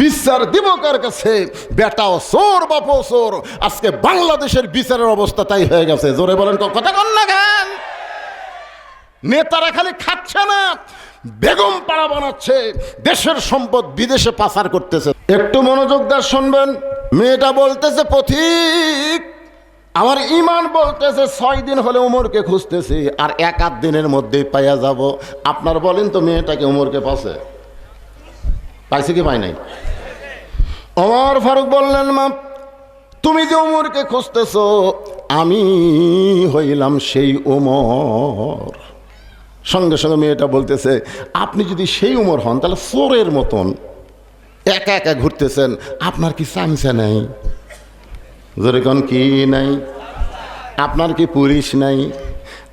বিচার দিব কার কাছে? বেটাও চোর বাপও চোর। আজকে বাংলাদেশের বিচারের অবস্থা তাই হয়ে গেছে। জোরে বলেন, কথা কন না কেন? নেতারা খালি খাচ্ছে না, বেগম পাড়া বানাচ্ছে, দেশের সম্পদ বিদেশে পাচার করতেছে। একটু মনোযোগ দিয়ে শুনবেন। মেয়েটা বলতেছে, পথিক আমার ইমান বলতেছে 6 দিন হলে উমরকে খুঁজতেছি, আর 1-8 দিনের মধ্যেই পাইয়া যাব। আপনার বলেন তো, মেয়েটাকে উমরকে পাইছে কি পাই নাই? ওমর ফারুক বললেন, মা তুমি যে উমরকে খুঁজতেছো, আমি হইলাম সেই উমর। সঙ্গে সঙ্গে মেয়েটা বলতেছে, আপনি যদি সেই উমর হন তাহলে চোরের মতন একা একা ঘুরতেছেন, আপনার কি চামচা নাই? যেরকম কি নাই? আপনার কি পুলিশ নাই?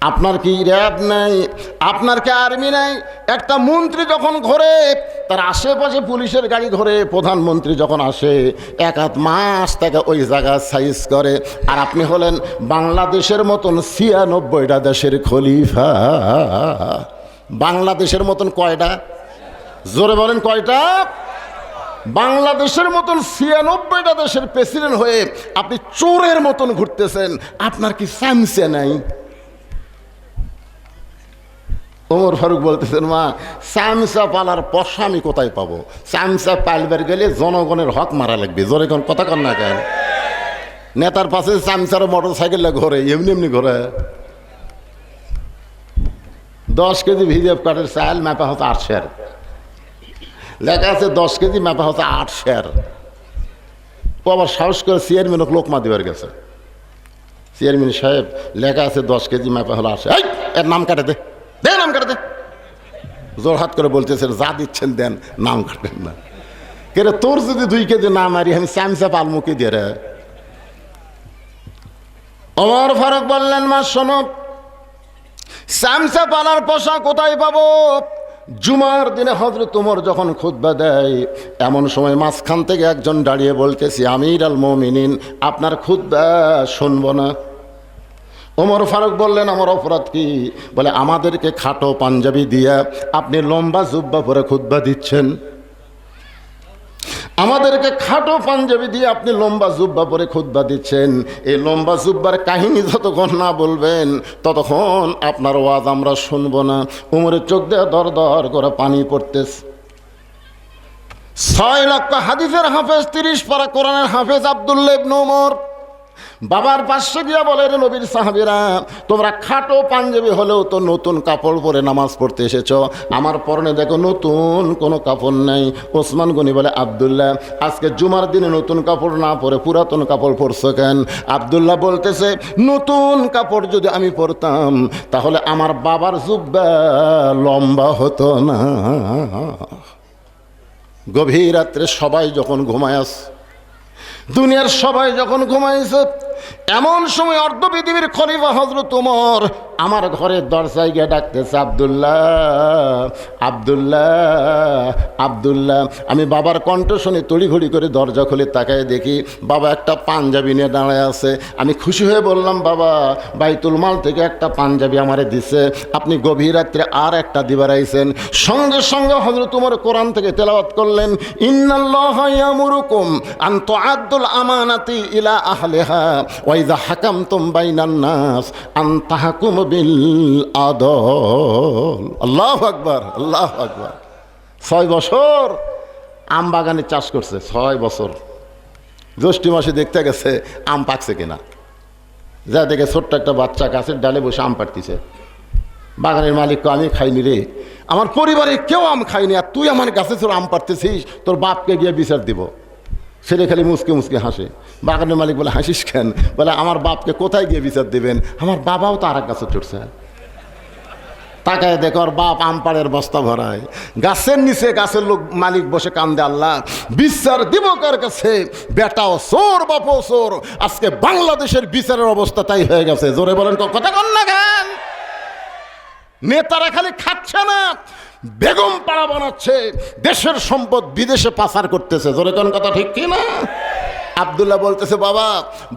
আপনার কি র্যাব নাই? আপনার কি আর্মি নাই? একটা মন্ত্রী যখন ঘোরে, তার আশেপাশে পুলিশের গাড়ি ঘোরে। প্রধানমন্ত্রী যখন আসে, 1-8 মাস থেকে ওই জায়গা সাইজ করে। আর আপনি হলেন বাংলাদেশের মতন 96টা দেশের খলিফা। বাংলাদেশের মতন কয়টা? জোরে বলেন, কয়টা? বাংলাদেশের মতন 96টা দেশের প্রেসিডেন্ট হয়ে আপনি চোরের মতন ঘুরতেছেন, আপনার কি চামচা নাই? ওমর ফারুক বলতেছেন, মা চামচা পালার পয়সা আমি কোথায় পাবো? চামচা পাইলবার গেলে জনগণের হক মারা লাগবে। জোরে কোন কথা কন না কেন? নেতার পাশে চামচার মোটর সাইকেল ঘোরে, এমনি এমনি ঘোরে। 10 কেজি ভিজিএফ কাঠের চাল মাপা হচ্ছে 8 শের। লেখা আছে 10 কেজি মাপা হচ্ছে 8 শের। ও আবার সাহস করে চেয়ারম্যানকে লোকমা দিবার গেছে। চেয়ারম্যান সাহেব, লেখা আছে 10 কেজি মাপা হলো 8 শের। এর নাম কাটে দে, নাম কাটে দে। জোরহাত করে বলতেছে, যা দিচ্ছেন দেন, নাম কাটেন না। কেন তোর যদি 2 কেজি না মারি, আমি চামচা পালমুখে দিয়ে রে। ওমর ফারুক বললেন, মা শোনো, চামচা পালার পয়সা কোথায় পাবো? জুমার দিনে হযরত ওমর যখন খুতবা দেয়, এমন সময় মাঝখান থেকে একজন দাঁড়িয়ে বলতেছি, আমির আল মুমিনিন, আপনার খুতবা শুনবো না। ওমর ফারুক বললেন, আমার অপরাধ কি? বলে, আমাদেরকে খাটো পাঞ্জাবি দিয়া আপনি লম্বা জুব্বা পরে খুতবা দিচ্ছেন। আমাদেরকে খাটো পাঞ্জাবি দিয়ে আপনি লম্বা জুব্বা পরে খুতবা দিচ্ছেন। এই লম্বা জুব্বার কাহিনী যতক্ষণ না বলবেন, ততক্ষণ আপনার ওয়াজ আমরা শুনবো না। উমরের চোখ দিয়ে দর দর করে পানি পড়তেছে। 6 লক্ষ হাদিসের হাফেজ, 30 পারা কোরআনের হাফেজ আব্দুল্লাহ ইবনে ওমর বাবার পাশে গিয়া বলে, নবীর সাহাবীরা, তোমরা খাটো পাঞ্জাবি হলেও তো নতুন কাপড় পরে নামাজ পড়তে এসেছো, আমার পরনে দেখো নতুন কোনো কাপড় নাই। ওসমান গনি বলে, আব্দুল্লাহ, আজকে জুমার দিনে নতুন কাপড় না পরে পুরাতন কাপড় পরছো কেন? আব্দুল্লাহ বলতেছে, নতুন কাপড় যদি আমি পরতাম তাহলে আমার বাবার জুব্বা লম্বা হতো না। গভীর রাত্রে সবাই যখন ঘুমায় আছে, দুনিয়ার সবাই যখন ঘুমাইছে, এমন সময় অর্ধ পৃথিবীর খলিফা হযরত ওমর আমার ঘরের দরজায় গিয়ে ডাকতেছে, আব্দুল্লাহ, আব্দুল্লাহ, আব্দুল্লাহ। আমি বাবার কণ্ঠ শুনে তড়িঘড়ি করে দরজা খুলে তাকায় দেখি বাবা একটা পাঞ্জাবি নিয়ে দাঁড়ায় আছে। আমি খুশি হয়ে বললাম, বাবা, বাইতুল মাল থেকে একটা পাঞ্জাবি আমারে দিছে, আপনি গভীর রাত্রে আর একটা দিবার আইছেন। সঙ্গে সঙ্গে হযরত ওমর কোরআন থেকে তেলাওয়াত করলেন, ইন্নাল্লাহা ইয়ামুরুকুম আন তুআদ্দুল আমানাতি ইলা আহলিহা ওয়া ইযা হাকামতুম বাইনান নাস আন তাহকুমু বিল আদল। আল্লাহু আকবার, আল্লাহু আকবার। 6 বছর আম বাগানে চাষ করছে, 6 বছর। জ্যৈষ্ঠ মাসে দেখতে গেছে আম পাকছে কিনা, যা দেখে ছোট্ট একটা বাচ্চা গাছের ডালে বসে আম পাড়তিছে। বাগানের মালিককে, আমি খাইনি রে, আমার পরিবারে কেউ আম খায়নি, আর তুই আমার গাছে তোর আম পাড়তেছিস, তোর বাপকে গিয়ে বিচার দিব। ছেলে খালি মুসকে মুসকে হাসে। বাগানের মালিক বলে, হাসিস কেন? বলে, আমার বাপকে কোথায় গিয়ে বিচার দেবেন? আমার বাবাও তো আর এক গাছে চড়ছে। তাকায় দেখো, আর বাপ আম পাড়ের বস্তা ভরায়, গাছের নিচে গাছের লোক মালিক বসে কান্দে, আল্লাহ বিচার দিব কার কাছে? বেটাও চোর বাপও চোর। আজকে বাংলাদেশের বিচারের অবস্থা তাই হয়ে গেছে। জোরে বলেন, কথা কন না কেন? নেতারা খালি খাচ্ছে না, বেগম পাড়া বানাচ্ছে, দেশের সম্পদ বিদেশে পাচার করতেছে। জোরে কোন কথা ঠিক কি না? আব্দুল্লাহ বলতেছে, বাবা,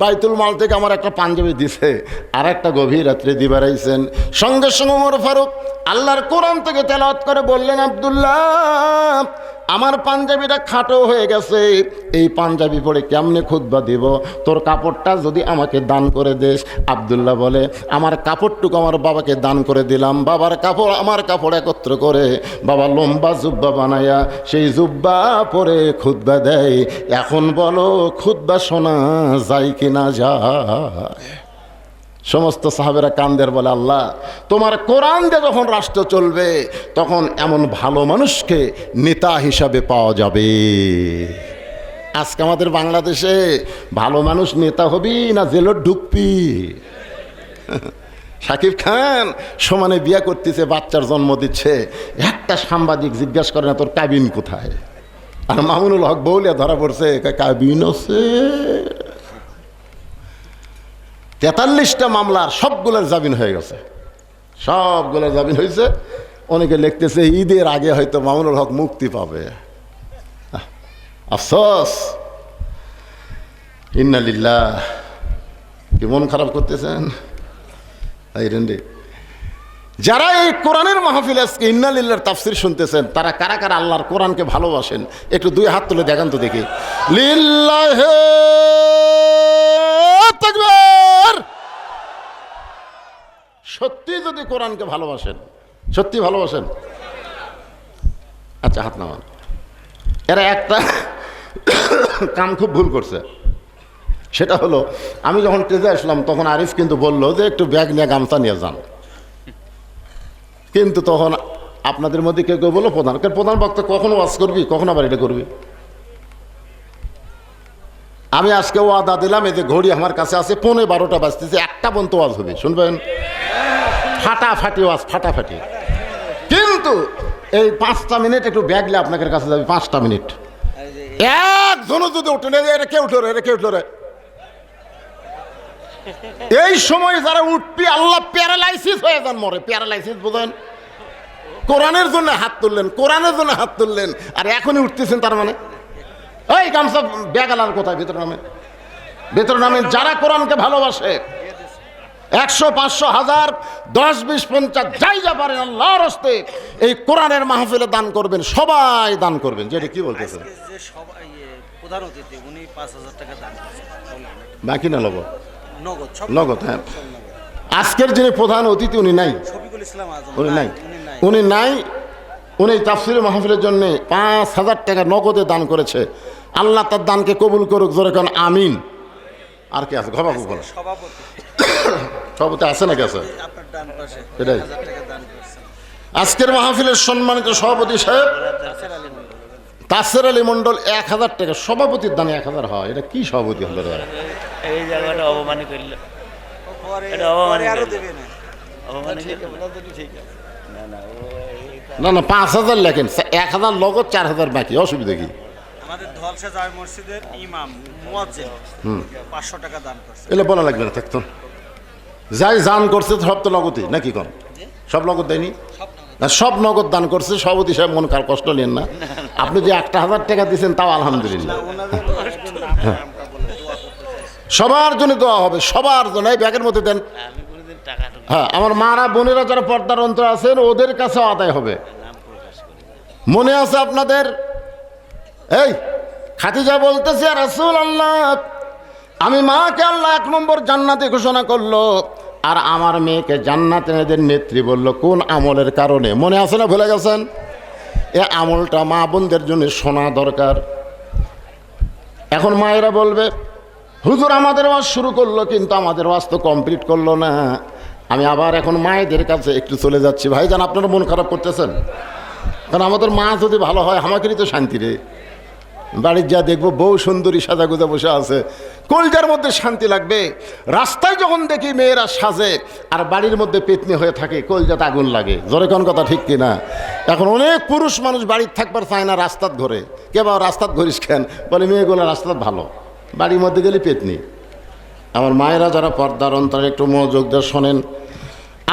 বাইতুল মাল থেকে আমার একটা পাঞ্জাবি দিছে, আর একটা গভীর রাত্রে দিবার আইছেন। সঙ্গে সঙ্গে ওমর ফারুক আল্লাহর কোরআন থেকে তেলাওয়াত করে বললেন, আব্দুল্লাহ, আমার পাঞ্জাবিটা খাটো হয়ে গেছে, এই পাঞ্জাবি পরে কেমনে খুতবা দিব, তোর কাপড়টা যদি আমাকে দান করে দেস। আব্দুল্লাহ বলে, আমার কাপড়টুকু আমার বাবাকে দান করে দিলাম। বাবার কাপড় আমার কাপড় একত্র করে বাবা লম্বা জুব্বা বানায়া সেই জুব্বা পরে খুতবা দেয়। এখন বলো খুতবা শোনা যায় কি না যায়? সমস্ত সাহাবেরা কান্দের, বলে আল্লাহ তোমার কোরআন দিয়ে যখন রাষ্ট্র চলবে তখন এমন ভালো মানুষকে নেতা হিসাবে পাওয়া যাবে। আজকে আমাদের বাংলাদেশে ভালো মানুষ নেতা হবি না জেলত ঢুকবি? শাকিব খান সমানে বিয়ে করতেছে, বাচ্চার জন্ম দিচ্ছে, একটা সাংবাদিক জিজ্ঞাসা করে না তোর কাবিন কোথায়, আর মামুনুল হক বউলিয়া ধরা পড়ছে কাবিন আছে। 43টা মামলার সবগুলোর জামিন হয়ে গেছে, সবগুলোর জামিন হয়েছে। অনেকে লিখতেছে ঈদের আগে হয়তো মামুনুল হক মুক্তি পাবে। আফসোস, ইন্না লিল্লাহ। কি মন খারাপ করতেছেন? যারা এই কোরআনের মাহফিল আজকে ইন্না লিল্লাহর তাফসীর শুনতেছেন, তারা কারা কারা আল্লাহর কোরআনকে ভালোবাসেন? একটু দুই হাত তুলে দেখান তো দেখি। লিল্লাহে তাকবীর। সত্যি যদি কোরআনকে ভালোবাসেন, সত্যি ভালোবাসেন, আচ্ছা হাত নামান। এরা একটা কাম খুব ভুল করছে, সেটা হলো আমি যখন ট্রেজে আসলাম তখন আরিফ কিন্তু বললো যে একটু ব্যাগ নিয়ে গামছা নিয়ে যান, কিন্তু তখন আপনাদের মধ্যে কেউ কেউ বললো প্রধান বক্তা কখনো ওয়াজ করবি, কখনো আবার এটা করবি। আমি আজকে ওয়াদা দিলাম, এই যে ঘড়ি আমার কাছে আছে 11:15 বাজতেছে, 1টা পর্যন্ত ওয়াজ হবে, শুনবেন? ফাটাফাটি ওয়াজ, ফাটাফাটি। কিন্তু এই 5টা মিনিট একটু ব্যাগলে আপনাদের কাছে যাবে, 5টা মিনিট একজনও যদি উঠে নেই, এটা কে উঠলো রে, এটা কে উঠলো রে। এই সময় যারা উঠবি আল্লাহ প্যারালাইসিস হয়ে যান, মরে। প্যারালাইসিস বোঝেন? কোরআনের জন্য হাত তুললেন, কোরআনের জন্য হাত তুললেন, আর এখনই উঠতেছেন, তার মানে এই গামছা ব্যাগ আলার কোথায়? ভিতরে নামেন, ভিতরে নামেন। যারা কোরআনকে ভালোবাসে 100, 500, 1000, 10, 20, 50 যাই যা পারেন আল্লাহর হস্তে এই কোরআনের মাহফিলে দান করবেন, সবাই দান করবেন। যেটা কি বলতেছেন? প্রধান অতিথি উনি 5000 টাকা দান করেছেন, বাকি না নগদ? নগদ, হ্যাঁ। আজকের যিনি প্রধান অতিথি উনি নাই, শফিকুল ইসলাম আজম, উনি নাই, উনি নাই। উনি তাফসীরের মাহফিলের জন্য 5000 টাকা নগদে দান করেছে। আল্লাহ তার দানকে কবুল করুক, জোরে কোন আমিন। আর কি আছে? ঘবাবু বলো। সভাপতি আছে নাকি? আছে, এটাই। আজকের মাহফিলের সম্মানিত সভাপতি সাহেব তাসের আলী মন্ডল 1000 টাকা। সভাপতির দান 1000 হয়, এটা কি সভাপতি হলো রে? এই জায়গাটা অপমান করল, না না 5000 লেখেন, 1000 নগদ, 4000 বাকি, অসুবিধা কি? আমাদের ধলসা জামে মসজিদের ইমাম মুয়াজ্জিন 500 টাকা দান করছে। এলে বলা লাগবে না, থাকতো যাই দান করছে সব তো নগদই নাকি? কোন সব নগদ দেয়নি না? সব নগদ দান করছে। সভাপতি সাহেব মন কার কষ্ট নেন না, আপনি যে 1000 টাকা দিচ্ছেন তাও আলহামদুলিল্লাহ। সবার জন্য দোয়া হবে, সবার জন্য। এই ব্যাগের মধ্যে দেন। হ্যাঁ, আমার মারা বোনেরা যারা পর্দার অন্তর আছেন ওদের কাছেও আদায় হবে। মনে আছে আপনাদের? এই খাদিজা বলতেছে, ইয়া রাসূলুল্লাহ, আমি মাকে আল্লাহ 1 নম্বর জান্নাতে ঘোষণা করলো, আর আমার মেয়েকে জান্নাতের নেত্রী বললো। কোন আমলের কারণে? মনে আছে না ভুলে গেছেন? এ আমলটা মা বোনদের জন্য শোনা দরকার। এখন মায়েরা বলবে, হুজুর আমাদের ওয়াজ শুরু করলো কিন্তু আমাদের ওয়াজ তো কমপ্লিট করলো না। আমি আবার এখন মায়েদের কাছে একটু চলে যাচ্ছি। ভাইজান, আপনারা মন খারাপ করতেছেন? কারণ আমাদের মা যদি ভালো হয় আমাকেরই তো শান্তি রে। বাড়ির যা দেখবো বউ সুন্দরী সাজা গুজা বসে আছে, কলজার মধ্যে শান্তি লাগবে। রাস্তায় যখন দেখি মেয়েরা সাজে আর বাড়ির মধ্যে পেতনি হয়ে থাকে, কলজাতে আগুন লাগে। জোরে কোন কথা ঠিক কিনা? এখন অনেক পুরুষ মানুষ বাড়ির থাকবার চায় না, রাস্তাত ঘরে। কেবা রাস্তাত ঘরিস কেন? বলে মেয়েগুলো রাস্তাত ভালো, বাড়ির মধ্যে গেলে পেতনি। আমার মায়েরা যারা পর্দার অন্তরে একটু মনোযোগ দিয়ে শোনেন।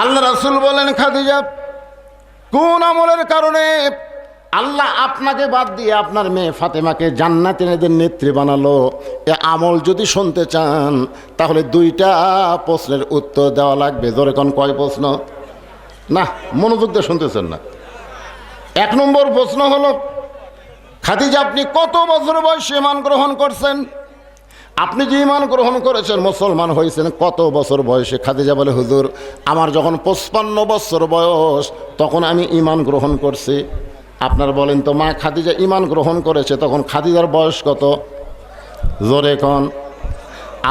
আল্লাহ রাসূল বলেন, খাদিজা কোন আমলের কারণে আল্লাহ আপনাকে বাদ দিয়ে আপনার মেয়ে ফাতেমাকে জান্নাতের নেত্রী বানালো? এ আমল যদি শুনতে চান তাহলে 2টা প্রশ্নের উত্তর দেওয়া লাগবে। জোরে কোন কয় প্রশ্ন? না, মনোযোগ দিয়ে শুনতেছেন না। 1 নম্বর প্রশ্ন হলো, খাদিজা, আপনি কত বছর বয়সে ঈমান গ্রহণ করছেন? আপনি যে ঈমান গ্রহণ করেছেন, মুসলমান হয়েছেন কত বছর বয়সে? খাদিজা বলে, হুজুর, আমার যখন 55 বছর বয়স তখন আমি ঈমান গ্রহণ করছি। আপনার বলেন তো, মা খাদিজা ঈমান গ্রহণ করেছে তখন খাদিজার বয়স কত? জোরে কোন।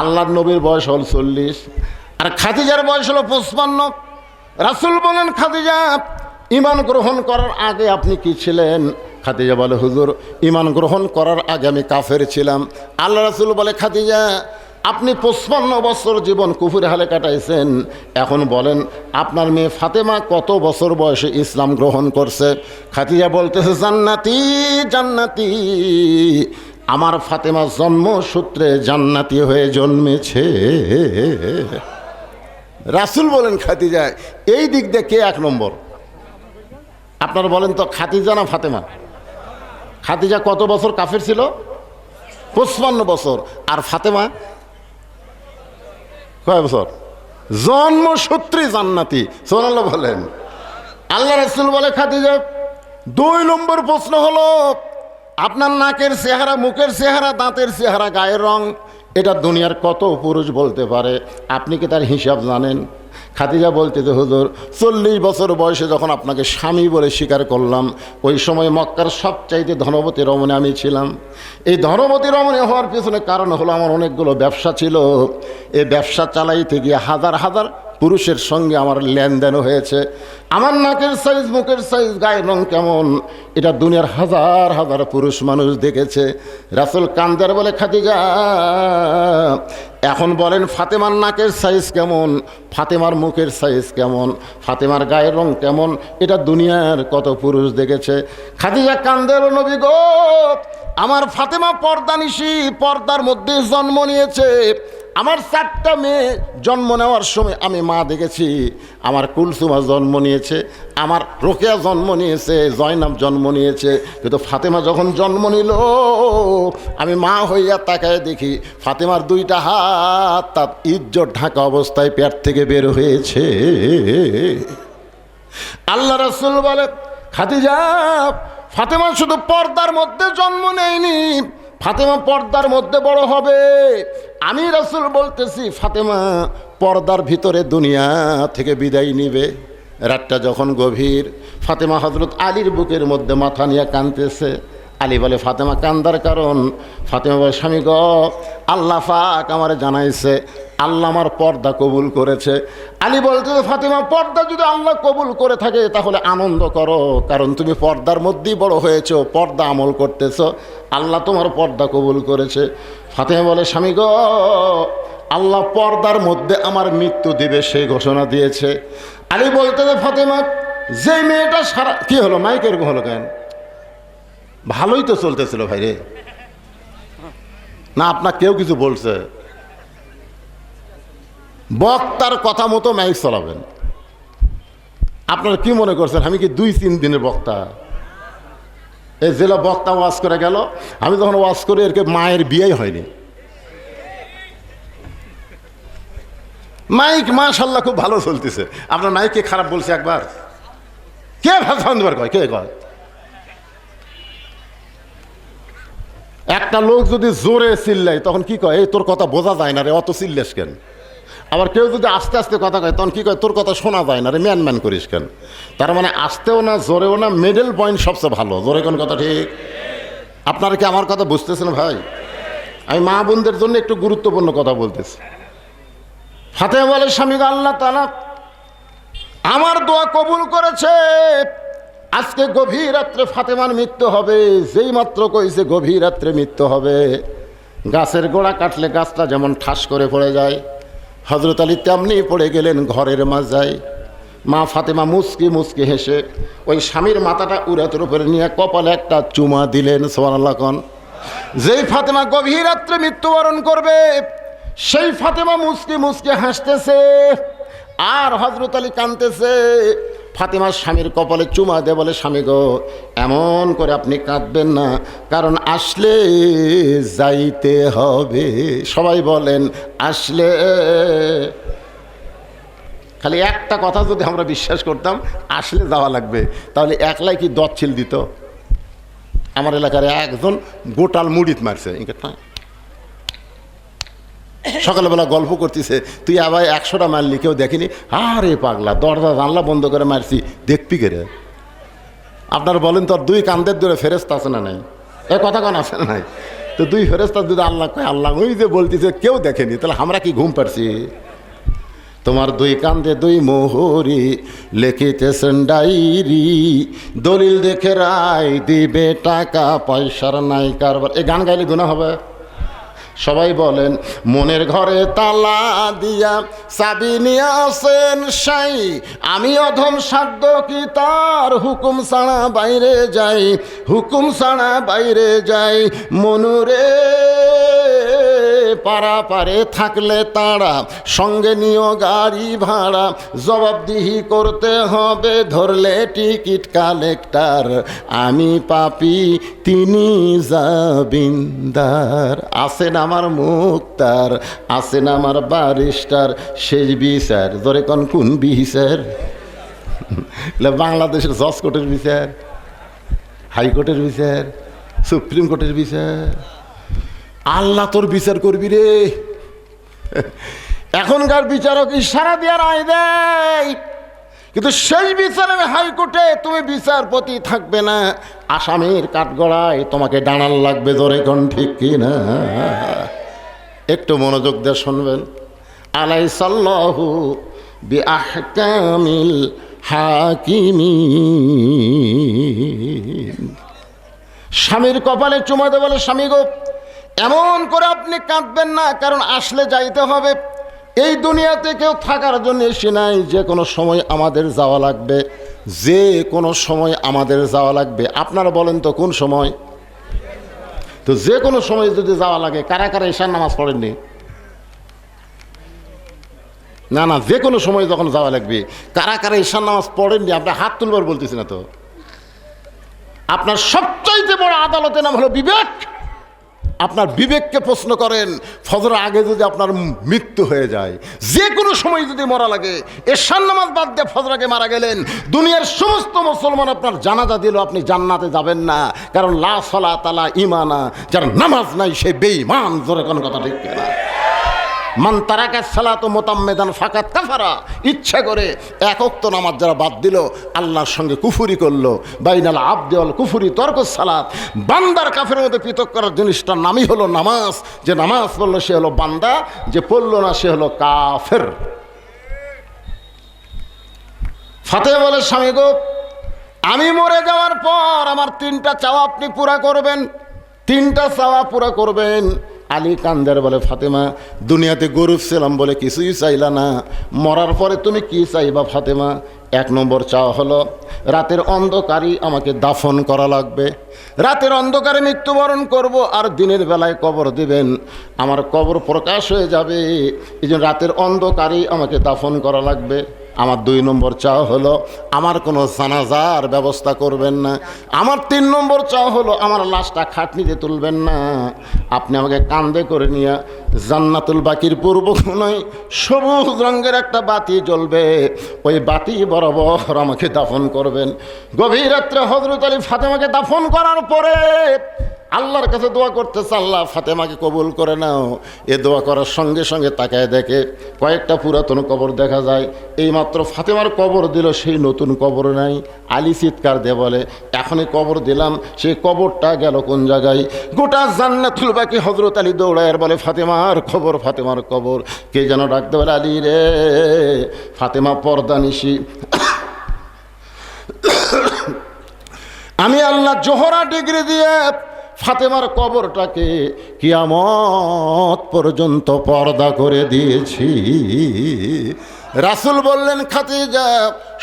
আল্লাহর নবীর বয়স হল 40 আর খাদিজার বয়স হলো 55। রাসূল বলেন, খাদিজা, ঈমান গ্রহণ করার আগে আপনি কি ছিলেন? খাদিজা বলে, হুজুর, ঈমান গ্রহণ করার আগে আমি কাফের ছিলাম। আল্লাহ রাসূল বলে, খাদিজা, আপনি 55 বছর জীবন কুফুরে হালে কাটাইছেন, এখন বলেন আপনার মেয়ে ফাতেমা কত বছর বয়সে ইসলাম গ্রহণ করছে? খাদিজা বলতেছে, জান্নাতি জান্নাতি, আমার ফাতেমা জন্মসূত্রে জান্নাতি হয়ে জন্মেছে। রাসূল বলেন, খাদিজা, এই দিক দিয়ে কে এক নম্বর? আপনারা বলেন তো, খাদিজা না ফাতেমা? খাদিজা কত বছর কাফের ছিল? 55 বছর। আর ফাতেমা কয় বছর? জন্মসূত্রে জান্নাতি। সুবহানাল্লাহ বলেন। আল্লাহ রাসূল বলে, খাদিজা, 2 নম্বর প্রশ্ন হলো, আপনার নাকের চেহারা, মুখের চেহারা, দাঁতের চেহারা, গায়ের রং, এটা দুনিয়ার কত পুরুষ বলতে পারে? আপনি কি তার হিসাব জানেন? খাদিজা বলতে, যে হুজুর, 40 বছর বয়সে যখন আপনাকে স্বামী বলে স্বীকার করলাম, ওই সময় মক্কার সবচাইতে ধনবতী রমণী আমি ছিলাম। এই ধনবতী রমণী হওয়ার পিছনে কারণ হলো আমার অনেকগুলো ব্যবসা ছিল। এই ব্যবসা চালাইতে গিয়ে হাজার হাজার পুরুষের সঙ্গে আমার লেনদেন হয়েছে। আমার নাকের সাইজ, মুখের সাইজ, গায়ের রং কেমন, এটা দুনিয়ার হাজার হাজার পুরুষ মানুষ দেখেছে। রাসূল কান্দার বলে, খাদিজা, এখন বলেন ফাতেমার নাকের সাইজ কেমন, ফাতেমার মুখের সাইজ কেমন, ফাতেমার গায়ের রং কেমন, এটা দুনিয়ার কত পুরুষ দেখেছে? খাদিজা কান্দের, নবী গো, আমার ফাতেমা পর্দানিশী, পর্দার মধ্যে জন্ম নিয়েছে। আমার 4টা মেয়ে জন্ম নেওয়ার সময় আমি মা দেখেছি। আমার কুলসুমা জন্ম নিয়েছে, আমার রোকেয়া জন্ম নিয়েছে, জয়নাব জন্ম নিয়েছে। কিন্তু ফাতেমা যখন জন্ম নিল, আমি মা হইয়া তাকায় দেখি ফাতেমার 2টা হাত তার ইজ্জত ঢাকা অবস্থায় পেট থেকে বের হয়েছে। আল্লাহ রাসূল বলে, খাদিজা, ফাতেমা শুধু পর্দার মধ্যে জন্ম নেয়নি, ফাতেমা পর্দার মধ্যে বড় হবে। আমি রাসূল বলতেছি, ফাতেমা পর্দার ভিতরে দুনিয়া থেকে বিদায় নিবে। রাতটা যখন গভীর, ফাতেমা হযরত আলীর বুকের মধ্যে মাথা নিয়ে কাঁদতেছে। আলী বলে, ফাতেমা কান্দার কারণ? ফাতেমা বলে, স্বামী গো, আল্লাহ পাক আমার জানাইছে আল্লাহ আমার পর্দা কবুল করেছে। আলী বলতে, ফাতেমা, পর্দা যদি আল্লাহ কবুল করে থাকে তাহলে আনন্দ করো, কারণ তুমি পর্দার মধ্যেই বড় হয়েছো, পর্দা আমল করতেছো, আল্লাহ তোমার পর্দা কবুল করেছে। ফাতেমা বলে, স্বামী গো, আল্লাহ পর্দার মধ্যে আমার মৃত্যু দিবে সেই ঘোষণা দিয়েছে। আলী বলতে, ফাতেমা, যে মেয়েটা সারা, কি হলো মাইক এরকম হলো কেন? ভালোই তো চলতেছিল ভাই রে, না আপনার কেউ কিছু বলছে? বক্তার কথা মতো মাইক চালাবেন। আপনারা কি মনে করছেন আমি কি 2-3 দিনের বক্তা? এই জেলা বক্তা ওয়াজ করে গেল, আমি যখন ওয়াজ করি এর মায়ের বিয়েই হয়নি। মাইক মাশাআল্লাহ খুব ভালো চলতেছে। আপনার মাইককে খারাপ বলছে একবার? কে ভাষণ দেবার কয়? কে কয়? একটা লোক যদি জোরে চিল্লায় তখন কি কয়? এই তোর কথা বোঝা যায় না রে, অত চিল্লেস কেন? আবার কেউ যদি আস্তে আস্তে কথা কয় তখন কি কয়? তোর কথা শোনা যায় না রে, ম্যান ম্যান করিস কেন? তার মানে আস্তেও না, জোরেও না, মিডল পয়েন্ট সবচেয়ে ভালো। জোরে কোন কথা ঠিক? আপনারা কি আমার কথা বুঝতেছেন ভাই? আমি মা বোনদের জন্য একটু গুরুত্বপূর্ণ কথা বলতেছি। ফাতেমা বলে, স্বামী আল্লাহ তাআলা আমার দোয়া কবুল করেছে। আজকে গভীর রাত্রে ফাতেমার মৃত্যু হবে। যেই মাত্র কইছে গভীর রাত্রে মৃত্যু হবে, গাছের গোড়া কাটলে গাছটা যেমন ঠাস করে পড়ে যায়, হযরত আলী তেমনি পড়ে গেলেন ঘরের মাঝায়। মা ফাতেমা মুচকি মুচকি হেসে ওই স্বামীর মাথাটা উরাতের উপরে নিয়ে কপালে একটা চুমা দিলেন। সুবহানাল্লাহ কোন। যেই ফাতেমা গভীর রাত্রে মৃত্যুবরণ করবে, সেই ফাতেমা মুচকি মুচকি হাসতেছে আর হযরত আলী কাঁদতেছে। ফাতেমার স্বামীর কপালে চুমা দে বলে, স্বামী গো, এমন করে আপনি কাঁদবেন না, কারণ আসলে যাইতে হবে। সবাই বলেন আসলে। খালি একটা কথা যদি আমরা বিশ্বাস করতাম, আসলে যাওয়া লাগবে, তাহলে একলাই কি দচ্ছিল দিত? আমার এলাকার একজন গোটাল মুড়িত মারছে ইঙ্কেটটা। সকালবেলা গল্প করতেছে, তুই আবার 100টা মারলি, কেউ দেখেনি। আরে পাগলা, দরজা জানলা বন্ধ করে মারছি, দেখবি কে রে? আপনার বলেন তো, 2 কান্দের দূরে ফেরেস্তা আছে না নাই? এ কথা কোন আছে না নাই? তো 2 ফেরেস্তা যদি আল্লাহ কয়, আল্লাহ ওই যে বলতেছে কেউ দেখেনি, তাহলে আমরা কি ঘুম পাচ্ছি? তোমার 2 কান্দে 2 মোহরি লিখিতেছেন ডায়েরি, দলিল দেখে রায় দিবে, টাকা পয়সার নাই কারবার। এই গান গাইলে গুনাহ হবে? সবাই বলেন, মনের ঘরে তালা দিয়া চাবি নিয়ে আসেন সাই, আমি অধম সাধ্য কি তার হুকুম ছাড়া বাইরে যাই, হুকুম ছাড়া বাইরে যাই। মনুরে পাড়া পারে থাকলে তারা, সঙ্গে নিও গাড়ি ভাড়া, জবাবদিহি করতে হবে, ধরলে টিকিট কালেক্টর। আমি পাপী, তিনি জামিনদার। আসেন আমার মুক্তার, আসেন আমার ব্যারিস্টার, শেষ বিচার। ধরে কোন বিচার? বাংলাদেশের জজ কোর্টের বিচার, হাইকোর্টের বিচার, সুপ্রিম কোর্টের বিচার। আল্লাহ তোর বিচার করবি রে। এখনকার বিচারক ইশারা দিয়ে রায় দেয়, কিন্তু সেই বিচারে হাইকোর্টে তুমি বিচারপতি থাকবে না, আসামির কাঠগড়ায় তোমাকে দাঁড়ান লাগবে। ধরে কোন ঠিক কিনা? একটু মনোযোগ দিয়ে শুনবেন। আলাইসাল্লাহু বিআহকামিল হাকিমিন। স্বামীর কপালে চুমা দে, বলে স্বামী গো, এমন করে আপনি কাঁদবেন না, কারণ আসলে যাইতে হবে। এই দুনিয়াতে কেউ থাকার জন্য এসে নাই, যে কোনো সময় আমাদের যাওয়া লাগবে, যে কোনো সময় আমাদের যাওয়া লাগবে। আপনারা বলেন তো কোন সময়? তো যে কোনো সময় যদি যাওয়া লাগে, কারা কারা ঈশার নামাজ পড়েননি? না না, যে কোনো সময় যখন যাওয়া লাগবে, কারা কারা ঈশার নামাজ পড়েননি? আপনার হাত তুলবার বলতেছি না তো। আপনার সবচাইতে বড় আদালতের নাম হলো বিবেক। আপনার বিবেককে প্রশ্ন করেন, ফজরের আগে যদি আপনার মৃত্যু হয়ে যায়, যে কোনো সময় যদি মরা লাগে, এশার নামাজ বাদ দিয়ে ফজর আগে মারা গেলেন, দুনিয়ার সমস্ত মুসলমান আপনার জানাজা দিল, আপনি জান্নাতে যাবেন না। কারণ লা সালাতা লা ঈমানা, যার নামাজ নাই সে বেঈমান। জোরে কোন কথা ঠিক না? মান তারাকা সালাতু মুতাম্মিদান ফাকাত কাফারা। ইচ্ছা করে 1 ওয়াক্ত নামাজ যারা বাদ দিল, আল্লাহর সঙ্গে কুফরি করলো। বাইনাল আবদি ওয়াল কুফরি তরকুস সালাত। বান্দার কাফের মধ্যে পৃথক করার জিনিসটার নামই হলো নামাজ। যে নামাজ পড়লো সে হলো বান্দা, যে পড়লো না সে হলো কাফের। ফাতেমা বলে, স্বামী গো, আমি মরে যাওয়ার পর আমার 3টা চাওয়া আপনি পুরা করবেন, 3টা চাওয়া পুরা করবেন। আলী কান্দের বলে, ফাতেমা, দুনিয়াতে গরিব ছিলাম বলে কিছুই চাইলা না, মরার পরে তুমি কি চাইবা ফাতেমা? 1 নম্বর চাওয়া হলো, রাতের অন্ধকারই আমাকে দাফন করা লাগবে। রাতের অন্ধকারে মৃত্যুবরণ করব, আর দিনের বেলায় কবর দিবেন, আমার কবর প্রকাশ হয়ে যাবে। এই জন্য রাতের অন্ধকারই আমাকে দাফন করা লাগবে। আমার 2 নম্বর চাওয়া হলো, আমার কোনো জানাজার ব্যবস্থা করবেন না। আমার 3 নম্বর চাওয়া হলো, আমার লাশটা খাটনিতে তুলবেন না, আপনি আমাকে কাঁধে করে নিয়ে জান্নাতুল বাকির পূর্ব কোণায় সবুজ রঙের একটা বাতি জ্বলবে, ওই বাতি বরাবর আমাকে দাফন করবেন। গভীর রাত্রে হযরত আলী ফাতেমাকে দাফন করার পরে আল্লাহর কাছে দোয়া করতেছে, আল্লাহ ফাতেমাকে কবুল করে নাও। এ দোয়া করার সঙ্গে সঙ্গে তাকায় দেখে কয়েকটা পুরাতন কবর দেখা যায়। এইমাত্র ফাতেমার কবর দিল, সেই নতুন কবর নাই। আলী চিৎকার দিয়ে বলে, এখনই কবর দিলাম, সেই কবরটা গেল কোন জায়গায়? গোটা জান্নাতুল বাকি হযরত আলী দৌড়ায় বলে, ফাতেমার কবর, ফাতেমার কবর। কে যেন ডাকতে বলে, আলী রে। ফাতেমা পর্দা নিশি। আমি আল্লাহ জোহরা ডিগ্রি দিয়ে ফাতেমার কবরটাকে কিয়ামত পর্যন্ত পর্দা করে দিয়েছি। রাসূল বললেন, খাদিজা,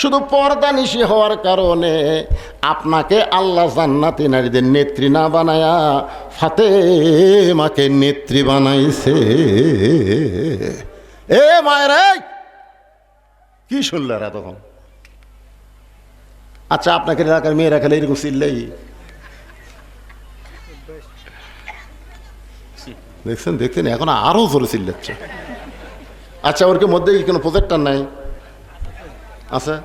শুধু পর্দা নিশি হওয়ার কারণে আপনাকে আল্লাহ জান্নাতি নারীদের নেত্রী না বানায়া ফাতেমাকে নেত্রী বানাইছে। এ মায়ের, কি শুনলে তখন? আচ্ছা, আপনাকে এলাকার মেয়েরা খেলে এরকম চিল্লাই দেখছেন? দেখছেন, এখন আরো জোরে চিল্লাচ্ছে। আচ্ছা, ওর মধ্যে কি কোনো প্রজেক্টর নাই? আচ্ছা,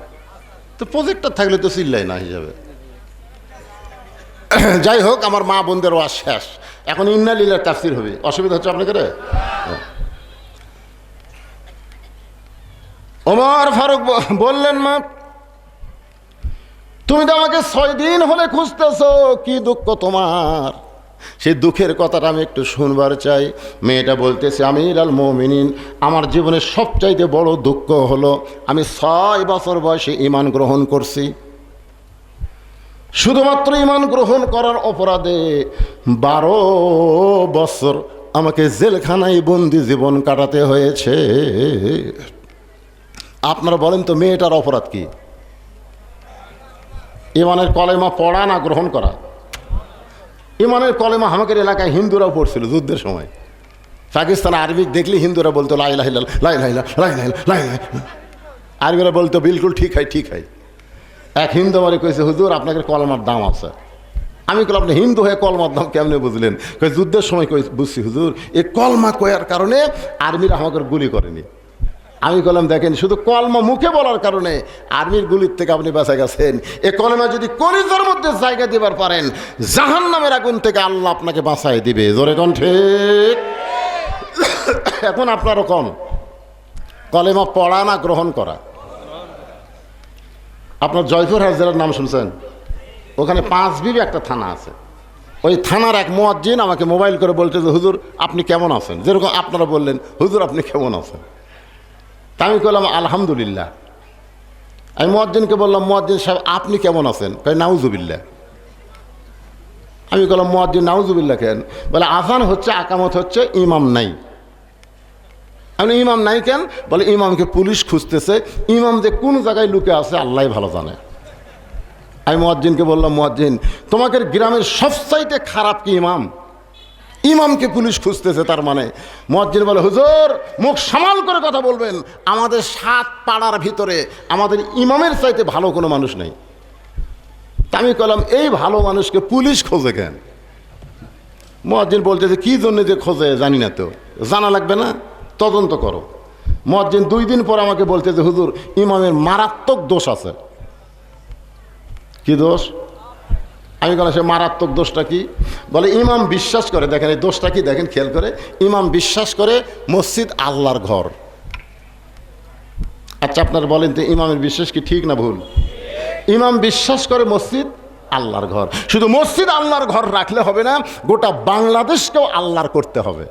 তো প্রজেক্টর থাকলে তো চিল্লাই না হিসাবে। যাই হোক, আমার মা বোনদের ওয়াজ শেষ, এখন ইন্না লিল্লাহ তাফসীর হবে। অসুবিধা হচ্ছে আপনাকে রে? ওমর ফারুক বললেন, মা তুমি তো আমাকে 6 দিন হলে খুঁজতেছো, কি দুঃখ তোমার? সেই দুঃখের কথাটা আমি একটু শুনবার চাই। মেয়েটা বলতেছে, আমির আল মুমিনিন, আমার জীবনের সবচাইতে বড় দুঃখ হলো আমি 6 বছর বয়সে ঈমান গ্রহণ করছি। শুধুমাত্র ঈমান গ্রহণ করার অপরাধে 12 বছর আমাকে জেলখানায় বন্দি জীবন কাটাতে হয়েছে। আপনারা বলেন তো, মেয়েটার অপরাধ কি? ঈমানের কলেমা পড়া না গ্রহণ করা? ঈমানের কলেমা আমাদের এলাকায় হিন্দুরাও পড়ছিল যুদ্ধের সময়। পাকিস্তানে আরবিক দেখলে হিন্দুরা বলতো লা ইলাহা ইল্লাল্লাহ, লা ইলাহা ইল্লাল্লাহ, লা ইলাহা ইল্লাল্লাহ, লা ইলাহা ইল্লাল্লাহ। আরবিরা বলতো বিলকুল ঠিক হয়, ঠিক হয়। এক হিন্দু আমারে কইছে, হুজুর আপনাদের কলমার দাম আছে। আমি বললাম, আপনি হিন্দু হয়ে কলমার দাম কেমনে বুঝলেন? যুদ্ধের সময় বুঝছি হুজুর, এই কলমা কয়ার কারণে আর্মিরা আমাকে গুলি করেনি। আমি বললাম, দেখেন, শুধু কলমা মুখে বলার কারণে আর্মির গুলির থেকে আপনি বাঁচা গেছেন। এ কলমা যদি কলিজার মধ্যে জায়গা দিবার পারেন, জাহান্নামের আগুন থেকে আল্লাহ আপনাকে বাঁচাই দিবে। জোরে কোন ঠিক? এখন আপনারও কম, কলেমা পড়া না গ্রহণ করা? আপনার জয়পুরহাট জেলার নাম শুনছেন? ওখানে 5 বিবি একটা থানা আছে। ওই থানার এক মুয়াজ্জিন আমাকে মোবাইল করে বলতে যে, হুজুর আপনি কেমন আছেন? যেরকম আপনারা বললেন, হুজুর আপনি কেমন আছেন? তা আমি বললাম, আলহামদুলিল্লাহ। আমি মুয়াজ্জিনকে বললাম, মুয়াজ্জিন সাহেব আপনি কেমন আছেন? কয় নাউজুবিল্লাহ। আমি বললাম, মুয়াজ্জিন নাউজুবিল্লাহ কেন? বলে আযান হচ্ছে, আকামত হচ্ছে, ইমাম নাই। আমি ইমাম নাই কেন? বলে ইমামকে পুলিশ খুঁজতেছে, ইমাম যে কোন জায়গায় লুকে আছে আল্লাহই ভালো জানে। আমি মুয়াজ্জিনকে বললাম, মুয়াজ্জিন তোমাদের গ্রামের সবচাইতে খারাপ কি ইমাম? ইমামকে পুলিশ খুঁজতেছে তার মানে? মুয়াজ্জিন বলে, হুজুর মুখ সামাল করে কথা বলবেন, আমাদের 7 পাড়ার ভিতরে আমাদের ইমামের চাইতে ভালো কোনো মানুষ নেই। তা আমি বললাম, এই ভালো মানুষকে পুলিশ খোঁজে কেন? মুয়াজ্জিন বলতে যে কী জন্য যে খোঁজে জানি না, তো জানা লাগবে না, তদন্ত করো। মুয়াজ্জিন 2 দিন পর আমাকে বলতে যে, হুজুর ইমামের মারাত্মক দোষ আছে। কি দোষ? আমি বললাম, সে মারাত্মক দোষটা কি? বলে ইমাম বিশ্বাস করে, দেখেন এই দোষটা কি, দেখেন খেয়াল করে, ইমাম বিশ্বাস করে মসজিদ আল্লাহর ঘর। আচ্ছা আপনারা বলেন তো, ইমামের বিশ্বাস কি ঠিক না ভুল? ইমাম বিশ্বাস করে মসজিদ আল্লাহর ঘর। শুধু মসজিদ আল্লাহর ঘর রাখলে হবে না, গোটা বাংলাদেশকেও আল্লাহর করতে হবে।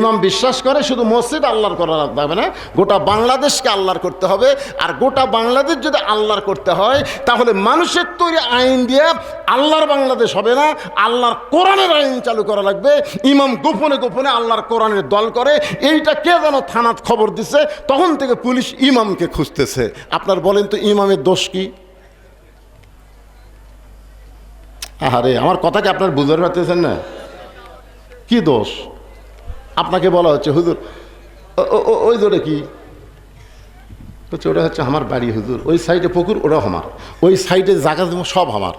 ইমাম বিশ্বাস করে শুধু মসজিদ আল্লাহর করা যাবে না, গোটা বাংলাদেশকে আল্লাহর করতে হবে। আর গোটা বাংলাদেশ যদি আল্লাহর করতে হয়, তাহলে মানুষের তৈরি আইন দিয়ে আল্লাহর বাংলাদেশ হবে না, আল্লাহর কোরআনের আইন চালু করা লাগবে। ইমাম গোপনে গোপনে আল্লাহর কোরআনের দল করে, এইটা কে যেন থানাত খবর দিছে, তখন থেকে পুলিশ ইমামকে খুঁজতেছে। আপনার বলেন তো, ইমামের দোষ কি? আরে আমার কথা কি আপনার বুঝতে পারতেছেন না? কি দোষ? আপনাকে বলা হচ্ছে, হুজুর ওই জোরে কি হচ্ছে? ওটা হচ্ছে আমার বাড়ি হুজুর, ওই সাইডে পুকুর, ওটা আমার, ওই সাইডে জায়গা সব আমার,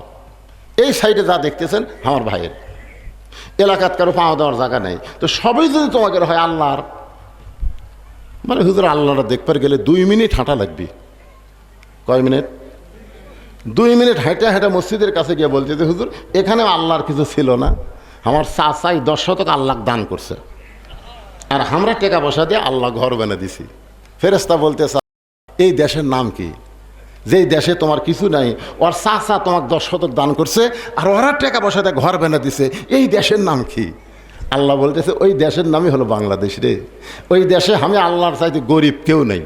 এই সাইডে যা দেখতেছেন আমার ভাইয়ের, এলাকাত কারো পাওয়া দেওয়ার জায়গা নেই, তো সবই যদি তোমাকে হয় আল্লাহর। মানে হুজুর আল্লাহটা দেখবার গেলে 2 মিনিট হাঁটা লাগবে। কয় মিনিট? 2 মিনিট হেঁটে হেঁটে মসজিদের কাছে গিয়ে বলছে যে, হুজুর এখানে আল্লাহর কিছু ছিল না, আমার চাচাই 10 শতক আল্লাহ দান করছে, আর আমরা টাকা পয়সা দিয়ে আল্লাহ ঘর বানিয়ে দিছি। ফেরেশতা বলতে, এই দেশের নাম কি? যেই দেশে তোমার কিছু নাই, ওর চাচা তোমাকে 10 শতক দান করছে, আর ওরা টাকা পয়সা দিয়ে ঘর বানিয়ে দিছে, এই দেশের নাম কি? আল্লাহ বলতেছে, ওই দেশের নামই হলো বাংলাদেশ রে। ওই দেশে আমি আল্লাহর চাইতে গরিব কেউ নেই।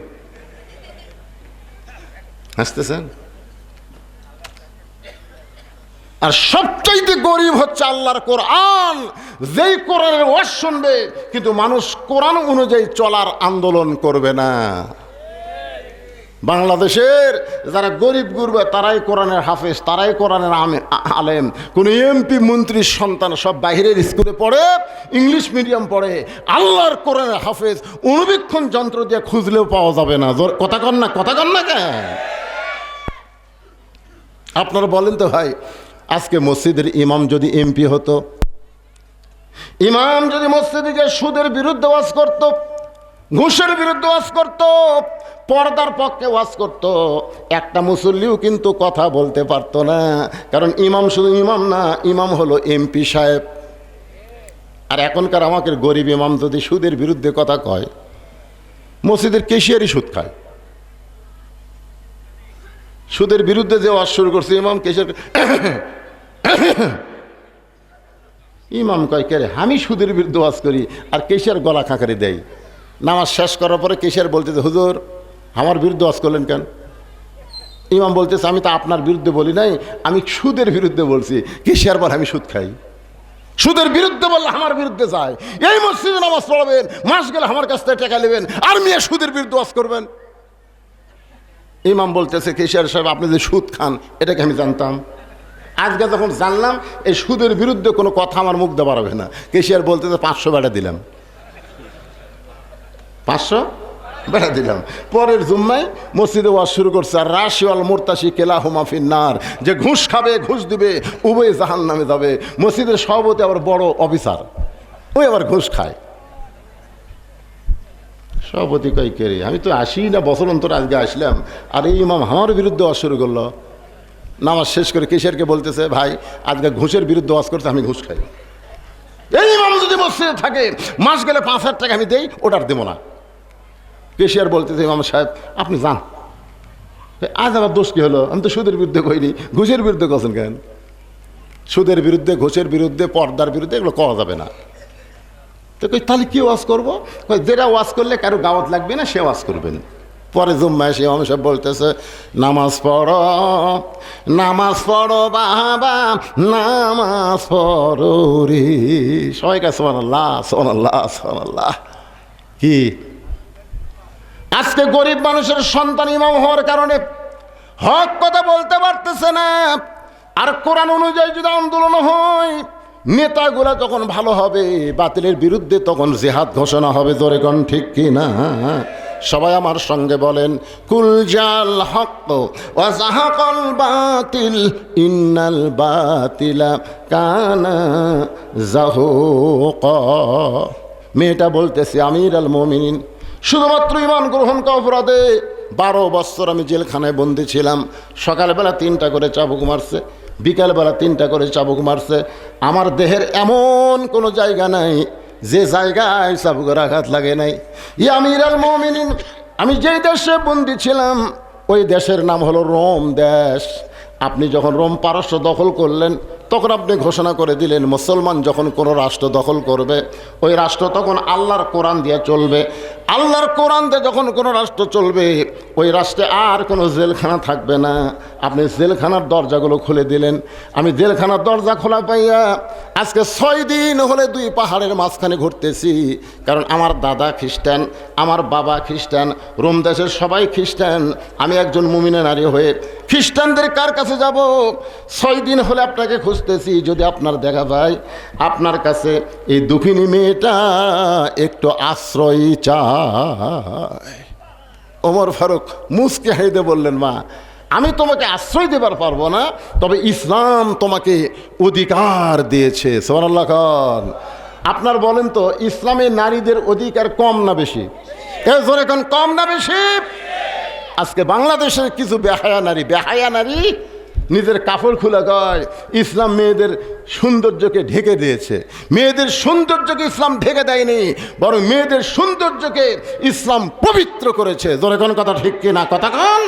হাসতেছেন? আর সবচাইতে গরিব হচ্ছে আল্লাহর কোরআন। যেই কোরআনের ওয়াজ শুনবে, কিন্তু মানুষ কোরআন অনুযায়ী চলার আন্দোলন করবে না। বাংলাদেশের যারা গরিব গুরবা তারাই কোরআনের হাফেজ, তারাই কোরআনের আলেম। কোনো এমপি মন্ত্রীর সন্তান সব বাইরের স্কুলে পড়ে, ইংলিশ মিডিয়াম পড়ে, আল্লাহর কোরআনের হাফেজ অনুবীক্ষণ যন্ত্র দিয়ে খুঁজলেও পাওয়া যাবে না। কথা কন না, কথা কন না কেন? আপনারা বলেন তো ভাই, আজকে মসজিদের ইমাম যদি এমপি হতো, ইমাম যদি মসজিদে গিয়ে সুদের বিরুদ্ধে ওয়াজ করত, ঘুষের বিরুদ্ধে ওয়াজ করত, পর্দার পক্ষে ওয়াজ করতো, একটা মুসল্লিও কিন্তু কথা বলতে পারতো না। কারণ ইমাম শুধু ইমাম না, ইমাম হলো এমপি সাহেব। আর এখনকার আমাকে গরিব ইমাম যদি সুদের বিরুদ্ধে কথা কয়, মসজিদের কেশিয়ারই সুদ খায়। সুদের বিরুদ্ধে যে ওয়াজ শুরু করছে ইমাম, কেশিয়ার ইমাম কয় কে রে, আমি সুদের বিরুদ্ধে ওয়াজ করি, আর কেশিয়ার গলা খাঁকারি দেয়। নামাজ শেষ করার পরে কেশিয়ার বলতেছে, হুজুর আমার বিরুদ্ধে ওয়াজ করলেন কেন? ইমাম বলতেছে, আমি তো আপনার বিরুদ্ধে বলি নাই, আমি সুদের বিরুদ্ধে বলছি। কেশিয়ার বলে, আমি সুদ খাই। সুদের বিরুদ্ধে বললে আমার বিরুদ্ধে যায়। এই মসজিদে নামাজ পড়াবেন, মাস গেলে আমার কাছ থেকে টাকা নেবেন, আর মেয়ে সুদের বিরুদ্ধে ওয়াজ করবেন। ইমাম বলতেছে, কেশিয়ার সাহেব আপনি যে সুদ খান এটাকে আমি জানতাম, আজকে যখন জানলাম এই সুদের বিরুদ্ধে কোনো কথা আমার মুখ দেওয়া পারবে না। কেশিয়ার বলতেছে, 500 বেড়া দিলাম, 500 বেড়া দিলাম। পরের জুম্মায় মসজিদে ওয়াজ শুরু করছে, আর রাশিওয়াল মুরতাশি কেলাহুমা ফিন্নার, যে ঘুষ খাবে ঘুষ দিবে উভয় জাহান্নামে যাবে। মসজিদের সভাপতি আবার বড় অফিসার, ওই আবার ঘুষ খায়। সভাপতি কই কে রে, আমি তো আসি না, বছর অন্তর আজকে আসলাম, আর এই ইমাম আমার বিরুদ্ধে ওয়াজ শুরু করলো। নামাজ শেষ করে কেশিয়ারকে বলতেছে, ভাই আজকে ঘুষের বিরুদ্ধে ওয়াজ করতে, আমি ঘুষ খাই। এই ইমাম যদি মসজিদে থাকে, মাস গেলে 5,000 টাকা আমি দেই, ওটার দেবো না। কেশিয়ার বলতেছে, ইমাম সাহেব আপনি যান। আজ আমার দোষ কি হলো? আমি তো সুদের বিরুদ্ধে কইনি, ঘুষের বিরুদ্ধে করছেন কেন? সুদের বিরুদ্ধে, ঘুষের বিরুদ্ধে, পর্দার বিরুদ্ধে এগুলো করা যাবে না। তো কই তাহলে কি ওয়াজ করবো? যেটা ওয়াজ করলে কারো গাওয়াত লাগবে না, সে ওয়াজ করবেন। পরে জুম্মায় সে ইমাম সাহেব বলতেছে, নামাজ পড়ো, নামাজ পড়ো বাবা, নামাজ পড়ো রে। সবাই কাছে সুবহানাল্লাহ, সুবহানাল্লাহ, সুবহানাল্লাহ। কি আজকে গরিব মানুষের সন্তান ইমাম হওয়ার কারণে হক কথা বলতে পারতেছে না। আর কোরআন অনুযায়ী যদি আন্দোলন হয়, নেতাগুলা যখন ভালো হবে, বাতিলের বিরুদ্ধে তখন জিহাদ ঘোষণা হবে। জোরে কোন ঠিক কি না? সবাই আমার সঙ্গে বলেন, কুল জাল হক ওয়া যাহাকাল বাতিল ইন্নাল বাতিলা কানা যাহুকা। মেয়েটা বলতেছে, আমির আল মুমিনিন, শুধুমাত্র ঈমান গ্রহণ করা অপরাধে 12 বছর আমি জেলখানায় বন্দি ছিলাম। সকালবেলা 3টা করে চাবুক মারছে, বিকালবেলা 3টা করে চাবুক মারছে। আমার দেহের এমন কোনো জায়গা নাই যে জায়গায় চাবুকের আঘাত লাগে নাই। ইয়া আমির আল মুমিনিন, আমি যেই দেশে বন্দি ছিলাম ওই দেশের নাম হলো রোম দেশ। আপনি যখন রোম পারস্য দখল করলেন, তখন আপনি ঘোষণা করে দিলেন, মুসলমান যখন কোনো রাষ্ট্র দখল করবে, ওই রাষ্ট্র তখন আল্লাহর কোরআন দিয়ে চলবে। আল্লাহর কোরআন দিয়ে যখন কোনো রাষ্ট্র চলবে, ওই রাষ্ট্রে আর কোনো জেলখানা থাকবে না। আপনি জেলখানার দরজাগুলো খুলে দিলেন। আমি জেলখানার দরজা খোলা পাইয়া আজকে 6 দিন হলে 2 পাহাড়ের মাঝখানে ঘুরতেছি। কারণ আমার দাদা খ্রিস্টান, আমার বাবা খ্রিস্টান, রোম দেশের সবাই খ্রিস্টান। আমি একজন মুমিনা নারী হয়ে খ্রিস্টানদের কার কাছে যাব? 6 দিন হলে আপনাকে খুঁজতেছি। যদি আপনার দেখা যায়, আপনার কাছে এই দুঃখিনী মেয়েটা একটু আশ্রয় চায়। ওমর ফারুক মুস্কি হাসে বললেন, মা আমি তোমাকে আশ্রয় দেবার পারবো না, তবে ইসলাম তোমাকে অধিকার দিয়েছে। সুবহানাল্লাহ খান। আপনার বলেন তো, ইসলামে নারীদের অধিকার কম না বেশি? এ জোরে কোন, কম না বেশি? আজকে বাংলাদেশের কিছু বেহায়া নারী নিজের কাপড় খুলে গায়, ইসলাম মেয়েদের সৌন্দর্যকে ঢেকে দিয়েছে। মেয়েদের সৌন্দর্যকে ইসলাম ঢেকে দেয়নি, বরং মেয়েদের সৌন্দর্যকে ইসলাম পবিত্র করেছে। জোরে কোন কথা ঠিক কিনা? কথা কন।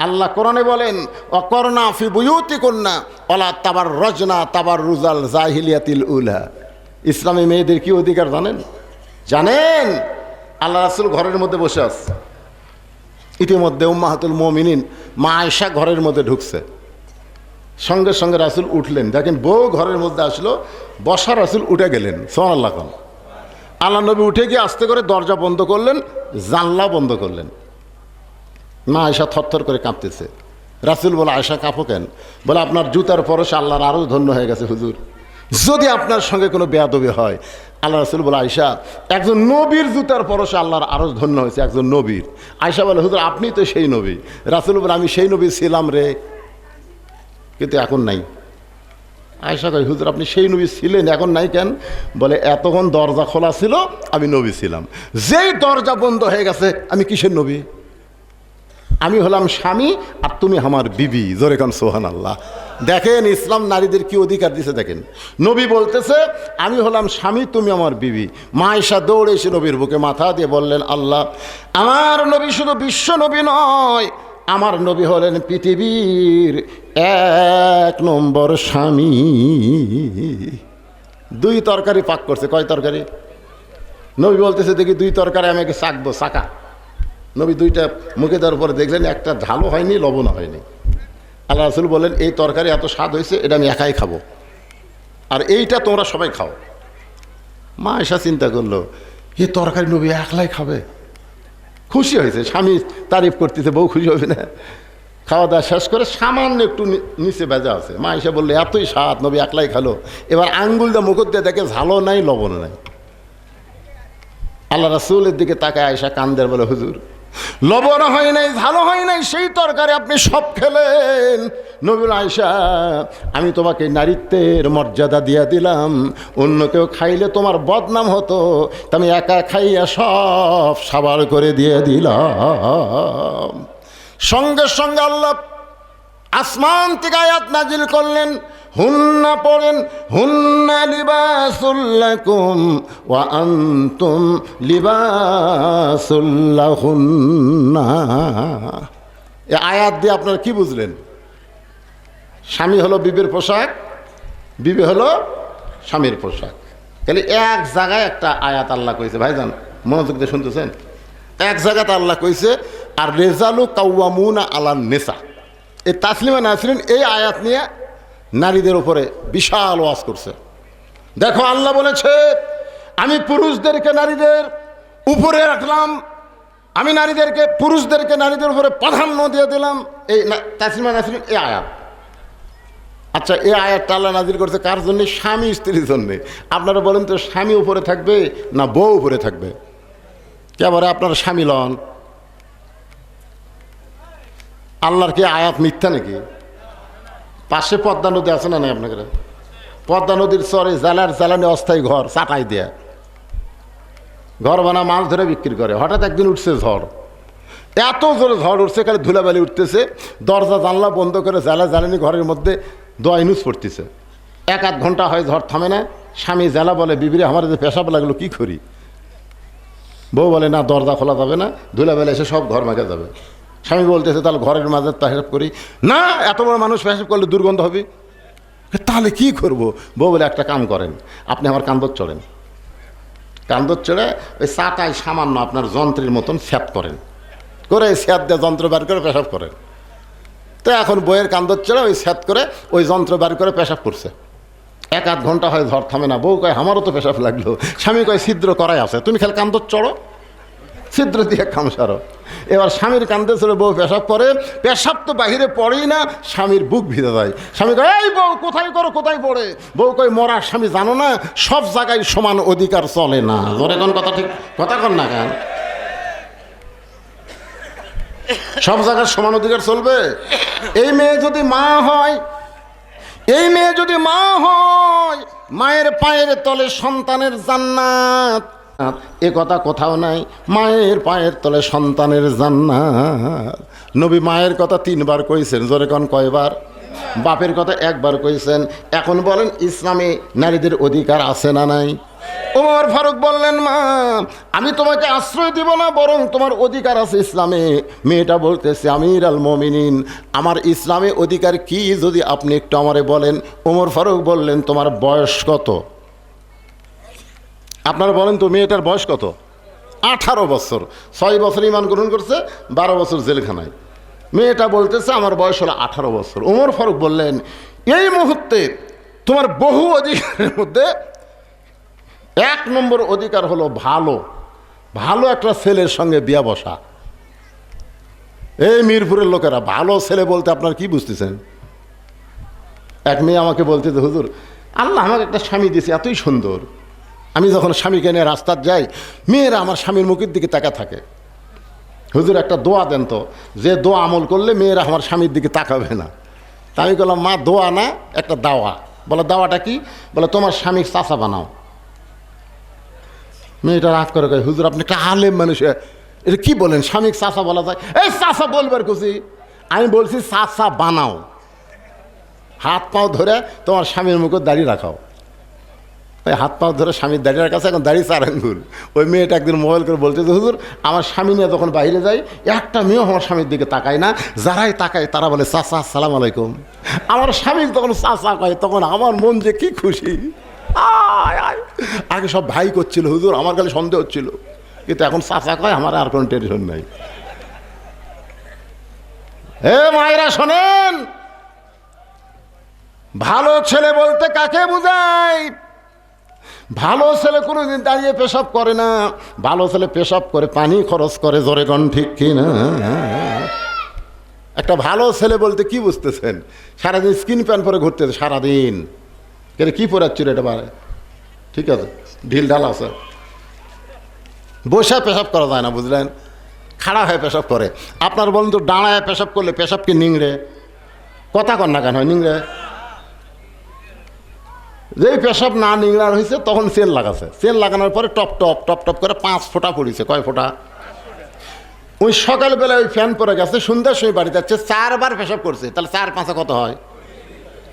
আল্লাহ কোরআনে বলেন, অকরনা ফি বুয়ুতিকুন্না ওয়ালা তাবাররাজনা তাবাররুজাল জাহিলিয়াতিল উলা। ইসলামী মেয়েদের কি অধিকার জানেন? আল্লাহ রাসূল ঘরের মধ্যে বসে আছে, ইতিমধ্যে উম্মাহাতুল মুমিনিন মা আয়েশা ঘরের মধ্যে ঢুকছে। সঙ্গে সঙ্গে রাসূল উঠলেন। দেখেন, বউ ঘরের মধ্যে আসলো, বসা রাসূল উঠে গেলেন। সুবহানাল্লাহ। আল্লাহ নবী উঠে গিয়ে আস্তে করে দরজা বন্ধ করলেন, জানলা বন্ধ করলেন। মা আয়েশা থরথর করে কাঁপতেছে। রাসূল বলে, আয়েশা কাঁপো কেন? বলে, আপনার জুতার পরশে আল্লাহর আরও ধন্য হয়ে গেছে হুজুর, যদি আপনার সঙ্গে কোনো বেয়াদবি হয়। আল্লাহ রাসূল বলে, আয়েশা একজন নবীর জুতার পরশে আল্লাহর আরও ধন্য হয়েছে, একজন নবীর। আয়েশা বলে, হুজুর আপনি তো সেই নবী। রাসূল বলে, আমি সেই নবী ছিলাম রে, কিন্তু এখন নাই। আয়েশা কয়, হুজুর আপনি সেই নবী ছিলেন, এখন নাই কেন? বলে, এতক্ষণ দরজা খোলা ছিল, আমি নবী ছিলাম। যেই দরজা বন্ধ হয়ে গেছে, আমি কিসের নবী? আমি হলাম স্বামী আর তুমি আমার বিবি। জোরে কান সুবহানাল্লাহ। দেখেন ইসলাম নারীদের কি অধিকার দিছে দেখেন। নবী বলতেছে আমি হলাম স্বামী, তুমি আমার বিবি। মা আয়েশা দৌড়ে এসে নবীর বুকে মাথা দিয়ে বললেন, আল্লাহ, আমার নবী শুধু বিশ্ব নবী নয়, আমার নবী হলেন পৃথিবীর 1 নম্বর স্বামী। 2 তরকারি পাক করছে। কয় তরকারি? নবী বলতেছে দেখি 2 তরকারি আমাকে চাকবো, চাকা। নবী 2টা মুখে দেওয়ার পরে দেখলেন একটা ঝালও হয়নি, লবণও হয়নি। আল্লাহ রাসূল বললেন এই তরকারি এত স্বাদ হয়েছে, এটা আমি একাই খাবো, আর এইটা তোমরা সবাই খাও। মা আয়েশা চিন্তা করলো এই তরকারি নবী একলাই খাবে। খুশি হয়েছে, স্বামী তারিফ করতেছে, বউ খুশি হবে না? খাওয়া দাওয়া শেষ করে সামান্য একটু নিচে ভেজা আছে। মা আয়েশা বললে এতই স্বাদ, নবী একলাই খালো। এবার আঙ্গুল দিয়ে মুখ দিয়ে দেখে ঝালও নাই, লবণও নাই। আল্লাহ রাসূলের দিকে তাকায় আয়েশা কান্দের, বলে হুজুর লবণ হয় নাই, ঝালও হয় নাই, সেই তরকারি আপনি সব খেলেন। নবী বললেন, আয়েশা আমি তোমাকে নারীত্বের মর্যাদা দিয়া দিলাম, অন্য কেউ খাইলে তোমার বদনাম হতো, তা আমি একা খাইয়া সব সাবার করে দিয়ে দিলাম। সঙ্গে সঙ্গে আল্লাহ আসমান থেকে আয়াত নাজিল করলেন, হুন্না পড়েন, হুন্না লিবাসুল লাকুম ওয়া আনতুম লিবাসুল লাহুন্না। এই আয়াত দিয়ে আপনারা কি বুঝলেন? স্বামী হলো বিবির পোশাক, বিবি হলো স্বামীর পোশাক। তাহলে এক জায়গায় একটা আয়াত আল্লাহ কইছে, ভাইজান মনোযোগ দিয়ে শুনতেছেন? এক জায়গাতে আল্লাহ কইছে আর রেজালু কাওয়ামুনা আলান নিসা। এই তাসলিমা নাসরিন এই আয়াত নিয়ে নারীদের উপরে বিশাল ওয়াজ করছে। দেখো আল্লাহ বলেছে আমি পুরুষদেরকে নারীদের উপরে রাখলাম, আমি পুরুষদেরকে নারীদের উপরে প্রাধান্য দিয়ে দিলাম। এই তাসলিমা নাসরিন এই আয়াত। আচ্ছা, এই আয়াতটা আল্লাহ নাজিল করছে কার জন্যে? স্বামী স্ত্রীর জন্যে। আপনারা বলেন তো স্বামী উপরে থাকবে না বউ উপরে থাকবে? কেবারে আপনারা স্বামী লন। আল্লাহর কি আয়াত মিথ্যা নাকি? পাশে পদ্মা নদী আছে না নাই আপনাদের? পদ্মা নদীর চরে জ্বালানি অস্থায়ী ঘর চাটাই দেয়া, ঘর বানা মাছ ধরে বিক্রি করে। হঠাৎ একদিন উঠছে ঝড়, এত জোরে ঝড় উঠছে, খালি ধুলাবালি উঠতেছে, দরজা জানলা বন্ধ করে জ্বালানি ঘরের মধ্যে দোয়া ইনুস পড়তেছে। 1-8 ঘন্টা হয়, ঝড় থামে না। স্বামী জ্বালা বলে, বিবিরে আমার যে পেশাব লাগলো কি করি? বউ বলে না, দরজা খোলা যাবে না, ধুলাবালি এসে সব ঘর মাখে যাবে। স্বামী বলতেছে তাহলে ঘরের মাঝে পেশাব করি। না, এত বড় মানুষ পেশাব করলে দুর্গন্ধ হবে। তাহলে কি করব? বউ বলে একটা কাম করেন, আপনি আমার কান্দর চড়েন, কান্দর চড়ে ওই চাটাই সামান্য আপনার যন্ত্রের মতন স্যাপ করেন, করে স্যাপ দিয়ে যন্ত্র বার করে পেশাব করেন। তো এখন বইয়ের কান্দর চড়ে ওই স্যাপ করে ওই যন্ত্র বার করে পেশাব করছে। 1-8 ঘন্টা হয়, ঝড় থামে না। বউ কয় আমারও তো পেশাব লাগলো। স্বামী কয় ছিদ্র করাই আছে, তুমি খেলে কান্দর চড়ো, ছিদ্র দিয়ে কাম সারো। এবার স্বামীর কান্দে চলে বউ পেশাব করে, পেশাব তো বাহিরে পড়েই না, স্বামীর বুক ভিজে যায়। স্বামী কয় এই বউ কোথায় করো, কোথায় পড়ে? বউ কয় মরার স্বামী জানো না, সব জায়গায় সমান অধিকার চলে না। ধরে কোন কথা, ঠিক কথা কন না কেন? সব জায়গায় সমান অধিকার চলবে? এই মেয়ে যদি মা হয়, মায়ের পায়ের তলে সন্তানের জান্নাত, এ কথা কোথাও নাই। মায়ের পায়ের তলে সন্তানের জান্নাত। নবী মায়ের কথা 3 বার কইছেন, জোরে কোন কয়বার? বাপের কথা 1 বার কইছেন। এখন বলেন ইসলামে নারীদের অধিকার আছে না নাই? ওমর ফারুক বললেন, মা আমি তোমাকে আশ্রয় দিব না, বরং তোমার অধিকার আছে ইসলামে। মেয়েটা বলতেছে আমির আল মুমিনিন, আমার ইসলামে অধিকার কি যদি আপনি একটু আমারে বলেন। ওমর ফারুক বললেন তোমার বয়স কত? আপনারা বলেন তো মেয়েটার বয়স কত? 18 বছর। 6 বছর ঈমান গ্রহণ করছে, 12 বছর জেলখানায়। মেয়েটা বলতেছে আমার বয়স হলো 18 বছর। ওমর ফারুক বললেন এই মুহূর্তে তোমার বহু অধিকারের মধ্যে 1 নম্বর অধিকার হলো ভালো একটা ছেলের সঙ্গে বিয়া বসা। এই মিরপুরের লোকেরা ভালো ছেলে বলতে আপনার কি বুঝতেছেন? এক মেয়ে আমাকে বলতে, হুজুর আল্লাহ আমাকে একটা স্বামী দিয়েছে, এতই সুন্দর, আমি যখন স্বামীকে নিয়ে রাস্তায় যাই, মেয়েরা আমার স্বামীর মুখের দিকে তাকা থাকে। হুজুর একটা দোয়া দেন তো, যে দোয়া আমল করলে মেয়েরা আমার স্বামীর দিকে তাকাবে না। তা আমি বললাম মা দোয়া না, একটা দাওয়া। বলে দাওয়াটা কি? বলে তোমার স্বামীর চাচা বানাও। মেয়েটা রাগ করে কয় হুজুর আপনি একটা আলেম মানুষ, এটা কি বলেন, স্বামী চাচা বলা যায়? এই চাচা বলবার খুশি, আমি বলছি চাচা বানাও, হাত পাও ধরে তোমার স্বামীর মুখে দাঁড়িয়ে রাখাও। ওই হাত পাও ধরে স্বামীর দাঁড়িয়ে রাখাছে, এখন দাঁড়িয়ে 4 আঙ্গুল। ওই মেয়েটা একদিন মোবাইল করে বলতে, হুজুর আমার স্বামী নিয়ে যখন বাইরে যাই একটা মেয়েও আমার স্বামীর দিকে তাকায় না, যারাই তাকায় তারা বলে চাচা আসসালামু আলাইকুম। আমার স্বামী যখন চাচা কয় তখন আমার মন যে কি খুশি। আয় আয়, আগে সব ভাই করছিল হুজুর, আমার খালি সন্দেহ হচ্ছিল, কিন্তু এখন চাচা কয়, আমার আর কোনো টেনশন নাই। হে মায়েরা শোনেন, ভালো ছেলে বলতে কাকে বোঝায়? ভালো ছেলে কোনোদিন দাঁড়িয়ে পেশাব করে না, ভালো ছেলে পেশাব করে পানি খরচ করে, জোরে গণ ঠিক কিনা? একটা ভালো ছেলে বলতে কি বুঝতেছেন? সারাদিন স্কিন প্যান্ট পরে ঘুরতেছে সারাদিন, কেন কি পরাচ্ছিল এটা বারে? ঠিক আছে, ঢিল ঢাল আছে, বসে পেশাব করা যায় না, বুঝলেন? খাড়া হয়ে পেশাব করে। আপনার বলুন তো, দাঁড়ায় পেশাব করলে পেশাব কি নিংড়ে? কথা কন না কেন হয় নিংড়ে? যেই পেশাব না নিংড়ার হয়েছে তখন সেল লাগাছে, সেল লাগানোর পরে টপ টপ টপ টপ করে 5 ফোঁটা পড়েছে। কয় ফোঁটা? ওই সকালবেলায় ওই ফ্যান পরে গেছে, সন্ধ্যার সময় বাড়িতে যাচ্ছে, 4 বার পেশাব করছে, তাহলে 4 5 কত হয়?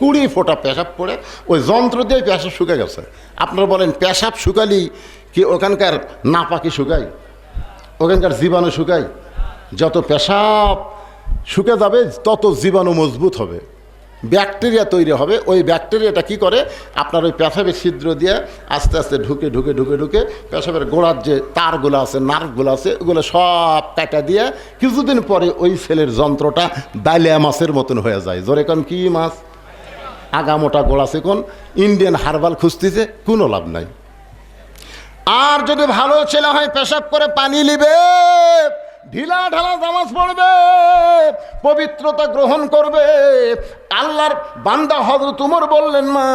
20 ফোঁটা পেশাব পড়ে ওই যন্ত্র দিয়ে পেশাব শুকে গেছে। আপনারা বলেন, পেশাব শুকালি কি ওখানকার নাপাকি শুকায়? ওখানকার জীবাণু শুকায়? যত পেশাব শুকে যাবে তত জীবাণু মজবুত হবে, ব্যাকটেরিয়া তৈরি হবে। ওই ব্যাকটেরিয়াটা কি করে, আপনার ওই পেশাবের ছিদ্র দিয়ে আস্তে আস্তে ঢুকে ঢুকে ঢুকে ঢুকে পেশাবের গোড়ার যে তারগুলো আছে, নার্ভগুলো আছে, ওগুলো সব কাটা দিয়ে কিছুদিন পরে ওই সেলের যন্ত্রটা ডালিয়া মাছের মতন হয়ে যায়। জোরে কোন কি মাছ? আগা মোটা গোড়া চিকন ইন্ডিয়ান হার্বাল খুঁজতেছে, কোনো লাভ নাই। আর যদি ভালো ছেলে হয়, পেশাব করে পানি নিবে, ঢিলা ঢালা নামাজ পড়বে, পবিত্রতা গ্রহণ করবে। আল্লাহর বান্দা হযরত ওমর বললেন, মা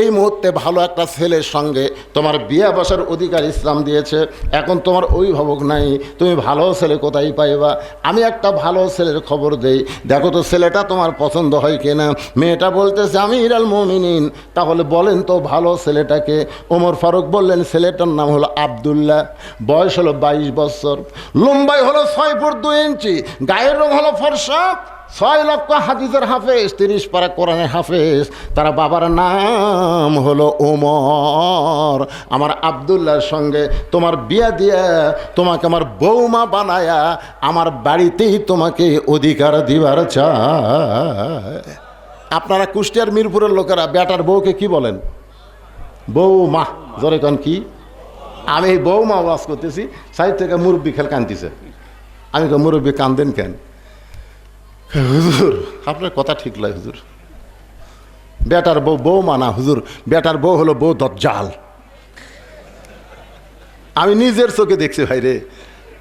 এই মুহূর্তে ভালো একটা ছেলের সঙ্গে তোমার বিয়ে বসার অধিকার ইসলাম দিয়েছে, এখন তোমার অভিভাবক নাই, তুমি ভালো ছেলে কোথায় পাইবা? আমি একটা ভালো ছেলের খবর দেই, দেখো তো ছেলেটা তোমার পছন্দ হয় কিনা। মেয়েটা বলতেছে, আমিরুল মুমিনিন, তাহলে বলেন তো ভালো ছেলেটাকে? ওমর ফারুক বললেন, ছেলেটার নাম হলো আব্দুল্লাহ, বয়স হলো 22 বছর, লম্বাই হলো 6 ফুট 2 ইঞ্চি, গায়ের রং হলো ফর্সা, 6 লক্ষ হাদিসের হাফেজ, 30 পারা কোরআনের হাফেজ, তার বাবার নাম হলো ওমর। আমার আব্দুল্লাহর সঙ্গে তোমার বিয়া দিয়া তোমাকে আমার বৌমা বানায়া আমার বাড়িতেই তোমাকে অধিকার দিবার চায়। আপনারা কুষ্টিয়ার মিরপুরের লোকেরা বেটার বউকে কি বলেন? বৌমা। জোরে কন কি? আমি এই বৌমা ওয়াজ করতেছি, সাইড থেকে মুরব্বী খেল কান্দিছে। আমি তো মুরব্বী কান্দেন কেন? হুজুর আপনার কথা ঠিক লয় হুজুর, বেটার বউ বৌমা না হুজুর, বেটার বউ হলো বউ দজ্জাল। আমি নিজের চোখে দেখছি ভাই রে।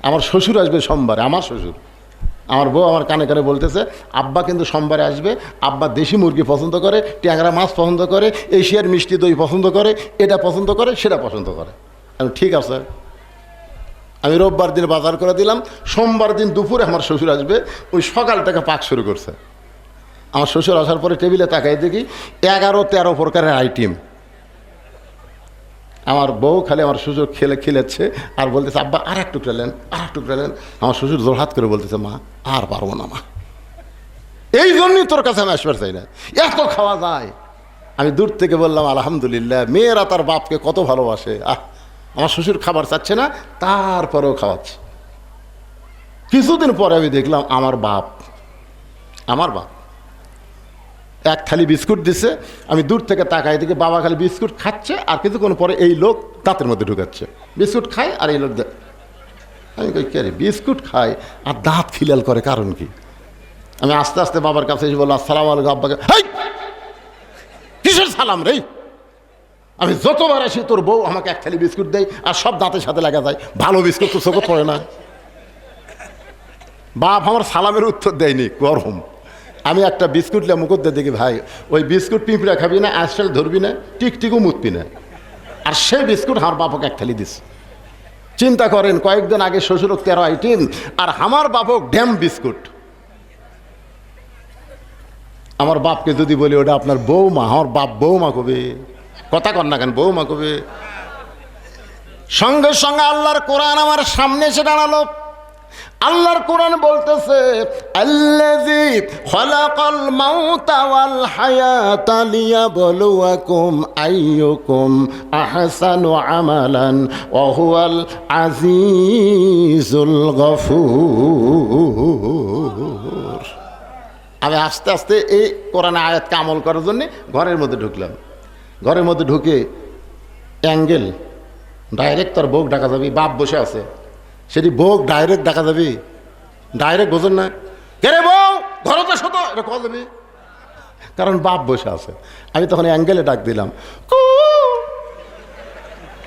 আমার শ্বশুর আসবে সোমবারে, আমার শ্বশুর, আমার বউ আমার কানে কানে বলতেছে, আব্বা কিন্তু সোমবারে আসবে, আব্বা দেশি মুরগি পছন্দ করে, ট্যাংরা মাছ পছন্দ করে, এশিয়ার মিষ্টি দই পছন্দ করে, এটা পছন্দ করে, সেটা পছন্দ করে। আমি ঠিক আছে। আমি রোববার দিন বাজার করে দিলাম, সোমবার দিন দুপুরে আমার শ্বশুর আসবে, ওই সকাল থেকে পাক শুরু করছে। আমার শ্বশুর আসার পরে টেবিলে তাকাই দেখি 11-13 প্রকারের আইটেম। আমার বউ খালি আমার শ্বশুর খেলেছে আর বলতেছে, আব্বা আর একটু খেলেন, আর একটু খেলেন। আমার শ্বশুর জোরহাত করে বলতেছে, মা আর পারবো না মা, এই জন্যই তোর কাছে আমি আসবার চাই না, এত খাওয়া যায়। আমি দূর থেকে বললাম, আলহামদুলিল্লাহ, মেয়েরা তার বাপকে কত ভালোবাসে। আমার শ্বশুর খাবার চাচ্ছে না, তারপরেও খাওয়াচ্ছে। কিছুদিন পরে আমি দেখলাম আমার বাপ এক থালি বিস্কুট দিছে, আমি দূর থেকে তাকাই দেখি বাবা খালি বিস্কুট খাচ্ছে, আর কিছুক্ষণ পরে এই লোক দাঁতের মধ্যে ঢুকাচ্ছে। বিস্কুট খায় আর এই লোক আমি কই কে রে, বিস্কুট খায় আর দাঁত খিলাল করে, কারণ কি? আমি আস্তে আস্তে বাবার কাছে এসে বললাম, আসসালামু আলাইকুম। আব্বাকে, হেই কিসের সালাম রে? আমি যতবার আসি তোর বউ আমাকে এক থালি বিস্কুট দেয় আর সব দাঁতের সাথে লাগা যায়, ভালো বিস্কুট তো চোখে পড়ে না। বাপ আমার সালামের উত্তর দেয়নি, গরম। আমি একটা বিস্কুট নিয়ে মুখর দিয়ে দেখি, ভাই ওই বিস্কুট পিঁপড়া খাবি না, আজকাল ধরবি না, টিকটিকও মুতবি না, আর সেই বিস্কুট আমার বাপকে এক থালি দিস। চিন্তা করেন, কয়েকদিন আগে শ্বশুরক 13 আইটেম, আর আমার বাপক ড্যাম বিস্কুট। আমার বাপকে যদি বলি ওটা আপনার বৌমা, আমার বাপ বৌমা কবে? কথা কর না কেন, বৌমা কবে? সঙ্গে সঙ্গে আল্লাহর কোরআন আমার সামনে এসে দাঁড়ালো। আল্লাহর কোরআন বলতেছে আল্লাযী খালাকাল মাউতা ওয়াল হায়াতা লিয়াবলুয়াকুম আইয়ুকুম আহসানু আমালান ওয়া হুয়াল আজিজুল গফুর। আমি আস্তে আস্তে এই কোরআনে আয়াতকে আমল করার জন্য ঘরের মধ্যে ঢুকলাম। ঘরের মধ্যে ঢুকে অ্যাঙ্গেল ডাইরেক্ট তোর বউক ডাকা যাবি, বাপ বসে আছে, সেটি বউক ডাইরেক্ট ডাকা যাবি, ডাইরেক্ট বোঝেন না, কে রে বউ ঘরতে শত, এটা কওয়া যাবে, কারণ বাপ বসে আছে। আমি তখন অ্যাঙ্গেলে ডাক দিলাম, কু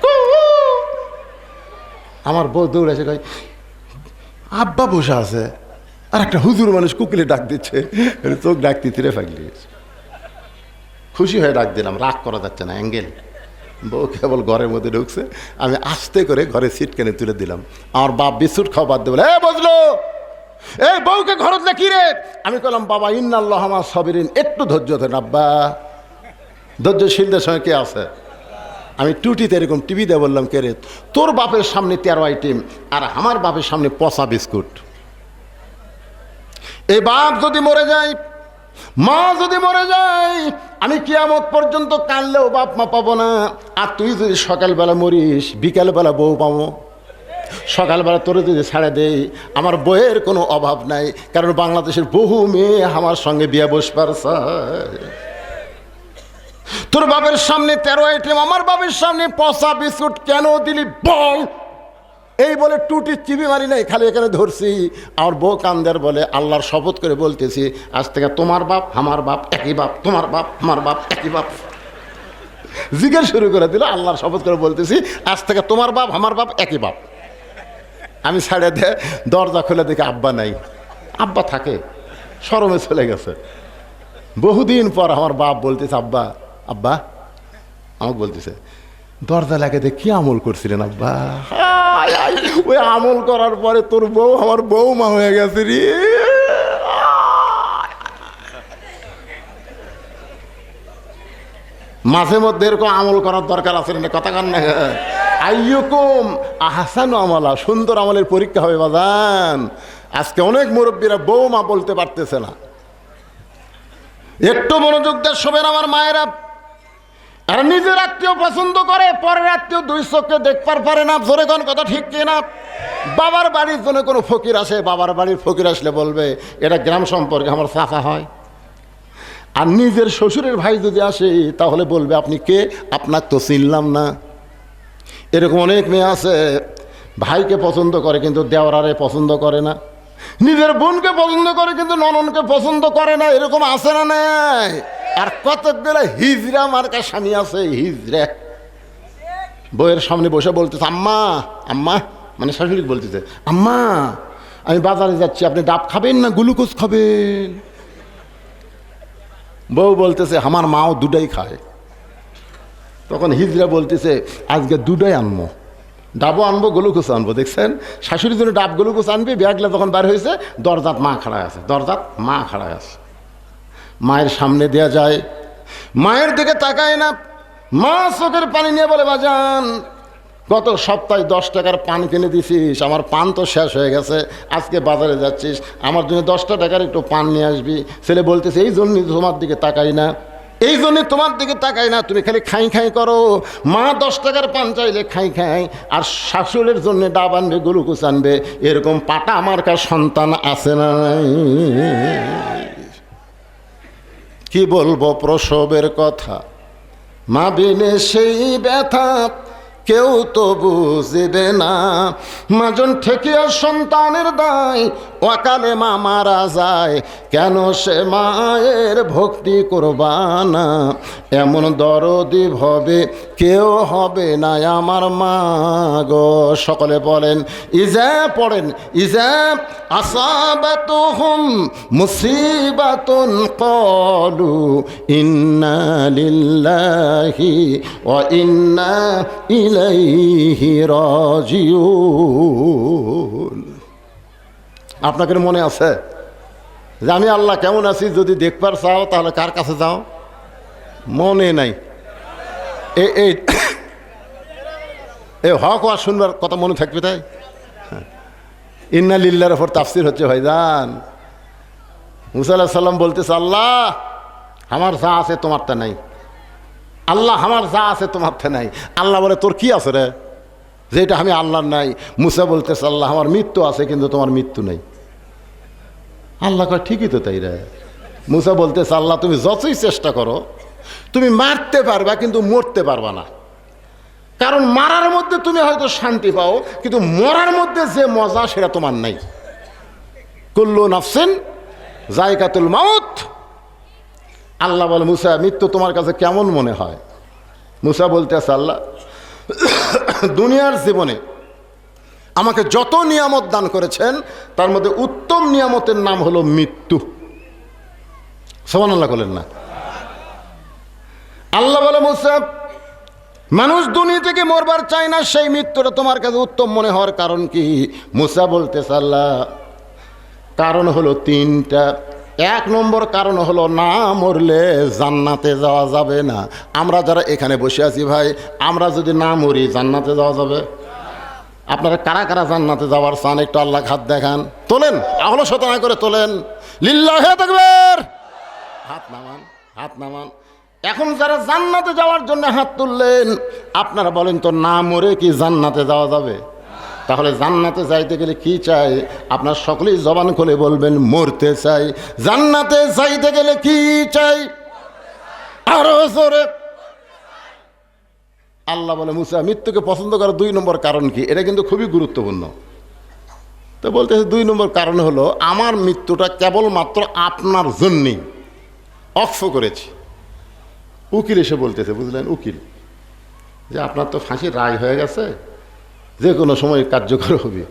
কু। আমার বউ দৌড়ে এসে কয় আব্বা বসে আছে, আর একটা হুজুর মানুষ কুকিলে ডাক দিচ্ছে, চোখ ডাক তিতিরে ফাগলি। খুশি হয়ে ডাক দিলাম, রাগ করা যাচ্ছে না, অ্যাঙ্গেল। বউ কেবল ঘরের মধ্যে ঢুকছে, আমি আস্তে করে ঘরে সিট কেনে তুলে দিলাম। আমার বাপ বিস্কুট খাওয়া বাদ দিয়ে বলে, এ বুঝলো এই বউকে ঘরত না কি রে? আমি বললাম, বাবা ইন্নাল্লাহ মা সাবিরিন, একটু ধৈর্য ধরেন আব্বা, ধৈর্যশীলদের সঙ্গে কে আছে? আমি টুটিতে এরকম টিভি দিয়ে বললাম, কে রে? তোর বাপের সামনে 13 আইটেম আর আমার বাপের সামনে পচা বিস্কুট। এই বাপ যদি মরে যায়, মা যদি মরে যায়, আমি কিয়ামত পর্যন্ত কানলেও বাপ মা পাবো না। আর তুই যদি সকালবেলা মরিস, বিকালবেলা বউ পাবো। সকালবেলা তোরে যদি ছেড়ে দেই, আমার বইয়ের কোনো অভাব নাই, কারণ বাংলাদেশের বহু মেয়ে আমার সঙ্গে বিয়ে বসবার চায়। তোর বাপের সামনে 13 আইটেম, আমার বাপের সামনে পচা বিস্কুট কেন দিলি বল? এই বলে টুটি চিবি মারি নাই, খালি এখানে ধরছি। আমার বউ কান্দার বলে, আল্লাহর শপথ করে বলতেছি, আজ থেকে তোমার বাপ আমার বাপ একই বাপ, তোমার বাপ আমার বাপ একই বাপ। জিজ্ঞেস শুরু করে দিল, আল্লাহর শপথ করে বলতেছি, আজ থেকে তোমার বাপ আমার বাপ একই বাপ। আমি ছাড়ে দে, দরজা খুলে দেখি আব্বা নাই। আব্বা থাকে, শরমে চলে গেছে। বহুদিন পর আমার বাপ বলতেছে, আব্বা আব্বা আমাকে বলতেছে, দরজা লাগে দেখ কি আমল করছিলেন আব্বা? ওই আমল করার পরে তোর বউ আমার বউ মা হয়ে গেছে রে। মাঝে মধ্যে এরকম আমল করার দরকার আছে না, কথা কান না। আইয়ুকুম আহসানু আমালা, সুন্দর আমলের পরীক্ষা হবে বাজান। আজকে অনেক মুরব্বীরা বউ মা বলতে পারতেছে না। একটু মনোযোগ দিয়ে শোবেন আমার মায়েরা। আর নিজের আত্মীয় পছন্দ করে, পরের আত্মীয় দুই চোখে দেখবার পারে না। জোরে কোন কথা ঠিক কিনা? বাবার বাড়ির জন্য কোনো ফকির আসে, বাবার বাড়ির ফকির আসলে বলবে এটা গ্রাম সম্পর্কে আমার চাচা হয়। আর নিজের শ্বশুরের ভাই যদি আসে তাহলে বলবে আপনি কে, আপনার তো চিনলাম না। এরকম অনেক মেয়ে আছে, ভাইকে পছন্দ করে কিন্তু দেওরারে পছন্দ করে না, নিজের বোনকে পছন্দ করে কিন্তু নননকে পছন্দ করে না। এরকম আছে না নাই? আর কতগুলো হিজড়া মার্কা স্বামী আছে, হিজড়া বইয়ের সামনে বসে বলতেছে, আম্মা আম্মা, মানে শাশুড়ি বলতেছে, আম্মা আমি বাজারে যাচ্ছি, আপনি ডাব খাবেন না গ্লুকোজ খাবেন? বউ বলতেছে আমার মাও দুটাই খায়। তখন হিজড়া বলতেছে আজকে দুটাই আনবো, ডাবও আনবো গ্লুকোজ আনবো। দেখছেন, শাশুড়ির জন্য ডাব গ্লুকোজ আনবে। ব্যাগলা তখন বার হয়েছে, দরজাত মা খাড়ায় আছে, দরজাত মা খাড়ায় আছে। মায়ের সামনে দেয়া যায়, মায়ের দিকে তাকায় না। মা চোখের পানি নিয়ে বলে, বাজান গত সপ্তাহে 10 টাকার পান কিনে দিছিস, আমার পান তো শেষ হয়ে গেছে, আজকে বাজারে যাচ্ছিস, আমার জন্য 10 টাকার একটু পান নিয়ে আসবি। ছেলে বলতেছে এই জন্যই তোমার দিকে তাকাই না, এই জন্যে তোমার দিকে তাকাই না, তুমি খালি খাই খাই করো। মা 10 টাকার পান চাইলে খাই খাই, আর শাশুড়ের জন্য ডাব আনবে গ্লুকোজ আনবে। এরকম পাটা আমার কার সন্তান আছে না? কি বলবো প্রসবের কথা, মা বিনে সেই ব্যথা কেউ তো বুঝবে না। মাজন ঠেকিয়া সন্তানের দায়, অকালে মা মারা যায়, কেন সে মায়ের ভক্তি করবানা? এমন দরদি ভবে কেউ হবে না আমার মা গো। সকলে বলেন ইজা, পড়েন ইজা আসাবাতুহুম মুসিবাতুন ক্বালু ইন্না লিল্লাহি ওয়া ইন্না ইলাইহি রাজিউন। আপনাদের মনে আছে যে আমি আল্লাহ কেমন আছি যদি দেখবার চাও তাহলে কার কাছে যাও? মনে নাই। এই হক আর শুনবার কথা মনে থাকবে তাই? ইন্না লিল্লাহর ওপর তাফসির হচ্ছে ভাইজান। মুসা আলাইহিস সালাম বলতেছে, আল্লাহ আমার যা আছে তোমারটা নাই, আল্লাহ আমার যা আছে তোমারটা নাই। আল্লাহ বলে, তোর কি আছে রে যেটা আমি আল্লাহর নাই? মুসা বলতেছে, আল্লাহ আমার মৃত্যু আছে কিন্তু তোমার মৃত্যু নেই। আল্লাহ কয়, ঠিকই তো তাই রে। মুসা বলতেছে, আল্লাহ তুমি যতই চেষ্টা করো তুমি মারতে পারবা কিন্তু মরতে পারবা না, কারণ মারার মধ্যে তুমি হয়তো শান্তি পাও কিন্তু মরার মধ্যে যে মজা সেটা তোমার নাই। কুল্লু নাফসিন যায়কাতুল মাউত। আল্লাহ বলে, মুসা মৃত্যু তোমার কাছে কেমন মনে হয়? মুসা বলতেছে, আল্লাহ দুনিয়ার জীবনে আমাকে যত নিয়ামত দান করেছেন তার মধ্যে উত্তম নিয়ামতের নাম হলো মৃত্যু। সুবহানাল্লাহ বলেন না? আল্লাহ বলে, মুসা মানুষ দুনিয়া থেকে মরবার চায় না, সেই মৃত্যুটা তোমার কাছে উত্তম মনে হওয়ার কারণ কি? মুসা বলতেছে, আল্লাহ কারণ হলো তিনটা। এক নম্বর কারণ হলো না মরলে জান্নাতে যাওয়া যাবে না। আমরা যারা এখানে বসে আছি ভাই, আমরা যদি না মরি জান্নাতে যাওয়া যাবে? আপনারা কারা কারা জান্নাতে যাওয়ার চান? একটু আল্লাহ হাত দেখান, তোলেন, অলসতা না করে তোলেন। লিল্লাহে তাকবীর। হাত নামান, হাত নামান। এখন যারা জান্নাতে যাওয়ার জন্য হাত তুললেন, আপনারা বলেন তো না মরে কি জান্নাতে যাওয়া যাবে? তাহলে জান্নাতে যাইতে গেলে কি চাই? আপনার সকলেই জবান খুলে বলবেন, মরতে চাই। জান্নাতে যাইতে গেলে কি চাই? আরো জোরে। আল্লাহ বলে, মুসা মৃত্যুকে পছন্দ করার 2 নম্বর কারণ কি? এটা কিন্তু খুবই গুরুত্বপূর্ণ। তো বলতেছে 2 নম্বর কারণ হলো আমার মৃত্যুটা কেবলমাত্র আপনার জন্যই অক্ষ করেছি। উকিল এসে বলতেছে, বুঝলেন, উকিল যে আপনার তো ফাঁসির রায় হয়ে গেছে, যে কোনো সময় কার্যকর হবে,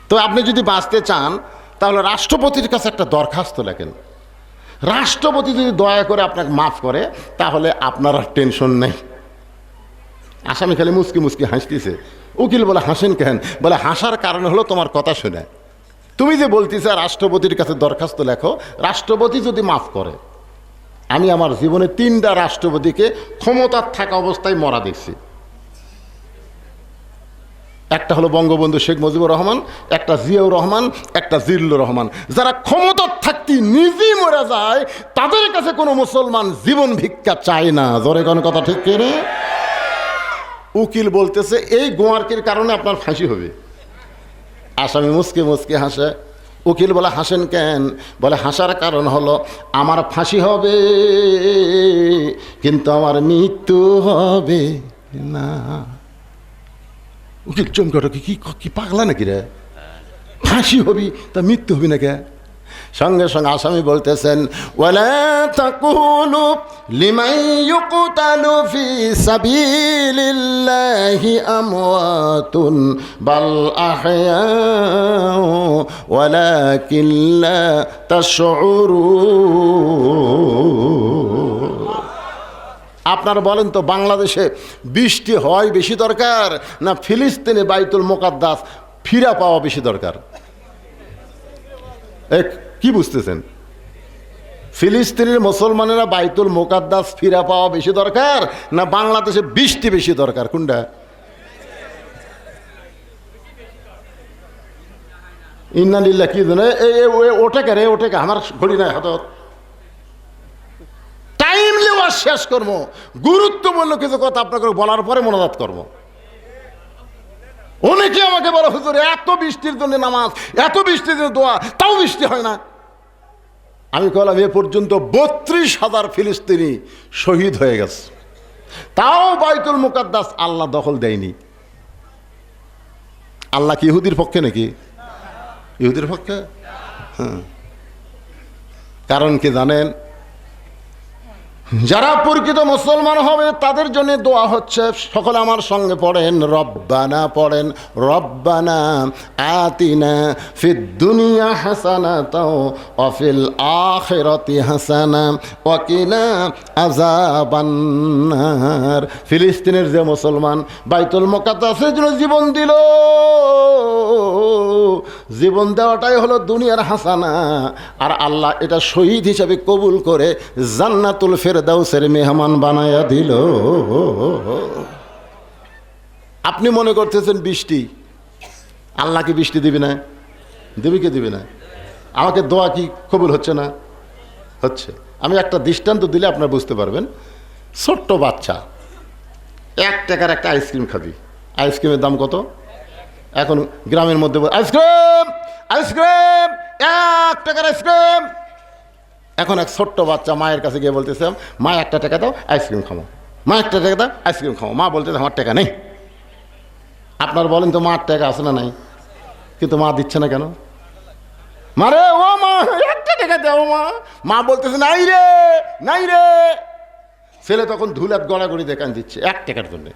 তো আপনি যদি বাঁচতে চান তাহলে রাষ্ট্রপতির কাছে একটা দরখাস্ত লেখেন। রাষ্ট্রপতি যদি দয়া করে আপনাকে মাফ করে তাহলে আপনার আর টেনশন নেই। আসামি খালি মুচকি মুচকি হাসতেছে। উকিল বলে, হাসেন কেন? বলে, হাসার কারণ হলো তোমার কথা শুনে। তুমি যে বলতেছে রাষ্ট্রপতির কাছে দরখাস্ত লেখো, রাষ্ট্রপতি যদি মাফ করে, আমি আমার জীবনে 3টা রাষ্ট্রপতিকে ক্ষমতার থাকা অবস্থায় মরা দেখছি। একটা হলো বঙ্গবন্ধু শেখ মুজিবুর রহমান, একটা জিয়াউর রহমান, একটা জিল্লুর রহমান। যারা ক্ষমতার থাকতে নিজেই মরে যায় তাদের কাছে কোনো মুসলমান জীবন ভিক্ষা চায় না। জোরে কোন কথা ঠিক কিনা? উকিল বলতেছে, এই গোয়ার্কের কারণে আপনার ফাঁসি হবে। আসামি মুচকে মুচকে হাসে। উকিল বলে, হাসেন কেন? বলে, হাসার কারণ হলো আমার ফাঁসি হবে কিন্তু আমার মৃত্যু হবে না। উকিল চমকাটা কি পাগলা নাকি রে? ফাঁসি হবি তা মৃত্যু হবি না কে? সঙ্গে সঙ্গে আসামি বলতেছেন, ওয়ালা তাকুলু লিমান ইউকতালু ফি সাবিলিল্লাহি আমওয়াতুন বাল আহয়াউ ওয়ালাকিন লা তাশউরুন। আপনারা বলেন তো, বাংলাদেশে বৃষ্টি হয় বেশি দরকার না ফিলিস্তিনে বাইতুল মুকাদ্দাস ফিরা পাওয়া বেশি দরকার? কি বুঝতেছেন? ফিলিস্তিনের মুসলমানেরা বাইতুল মুকাদ্দাস ফিরা পাওয়া বেশি দরকার না বাংলাদেশে বৃষ্টি বেশি দরকার? কোনটা? ইন্না লিল্লাহ কি জানে? ওটাকে রে, ওটাকে আমার ঘড়ি নাই হাতত। টাইমলি ওয়াজ শেষ করবো, গুরুত্বপূর্ণ কিছু কথা আপনাকে বলার পরে মনোজাত করবো। অনেকে আমাকে বলে, হুজুর এত বৃষ্টির জন্য নামাজ, এত বৃষ্টির জন্য দোয়া, তাও বৃষ্টি হয় না। আমি বললাম, এ পর্যন্ত 32,000 ফিলিস্তিনি শহীদ হয়ে গেছে, তাও বাইতুল মুকাদ্দাস আল্লাহ দখল দেয়নি। আল্লাহ কি ইহুদির পক্ষে নাকি? ইহুদির পক্ষে? হ্যাঁ। কারণ কি জানেন? যারা প্রকৃত মুসলমান হবে তাদের জন্য দোয়া হচ্ছে। সকলে আমার সঙ্গে পড়েন, রব্বানা পড়েন, রব্বানা আতিনা ফিদ দুনিয়া হাসানাতাও ওয়া ফিল আখিরাতি হাসানা ওয়া কিনা আযাবান্নার। ফিলিস্তিনের যে মুসলমান বাইতুল মুকাদ্দাসের জন্য জীবন দিল, জীবন দেওয়াটাই হলো দুনিয়ার হাসানা, আর আল্লাহ এটা শহীদ হিসাবে কবুল করে জান্নাতুল ফেরদাউসের মেহমান বানায়া দিল। আপনি মনে করতেছেন বৃষ্টি, আল্লাহ কি বৃষ্টি দিবি না? দেবে কি দিবে না? আমাকে দোয়া কি কবুল হচ্ছে না? হচ্ছে। আমি একটা দৃষ্টান্ত দিলে আপনারা বুঝতে পারবেন। ছোট্ট বাচ্চা 1 টাকার একটা আইসক্রিম খাবি, আইসক্রিমের দাম কত? এখন গ্রামের মধ্যে আইসক্রিম আইসক্রিম 1 টাকার আইসক্রিম। এখন এক ছোট্ট বাচ্চা মায়ের কাছে গিয়ে বলতেছে, মা 1 টাকা দাও, আইসক্রিম খাবো। মা 1 টাকা দাও, আইসক্রিম খাবো। মা বলতেছে আমার টাকা নেই। আপনার বলেন তো মার টাকা আছে না নাই? কিন্তু মা দিচ্ছে না কেন? মারে ও মা 1 টাকা দাও মা। মা বলতেছে নাই রে নাই রে। ছেলে তখন ধুলাত গড়াগড়ি দিয়ে কান দিচ্ছে 1 টাকার জন্যে।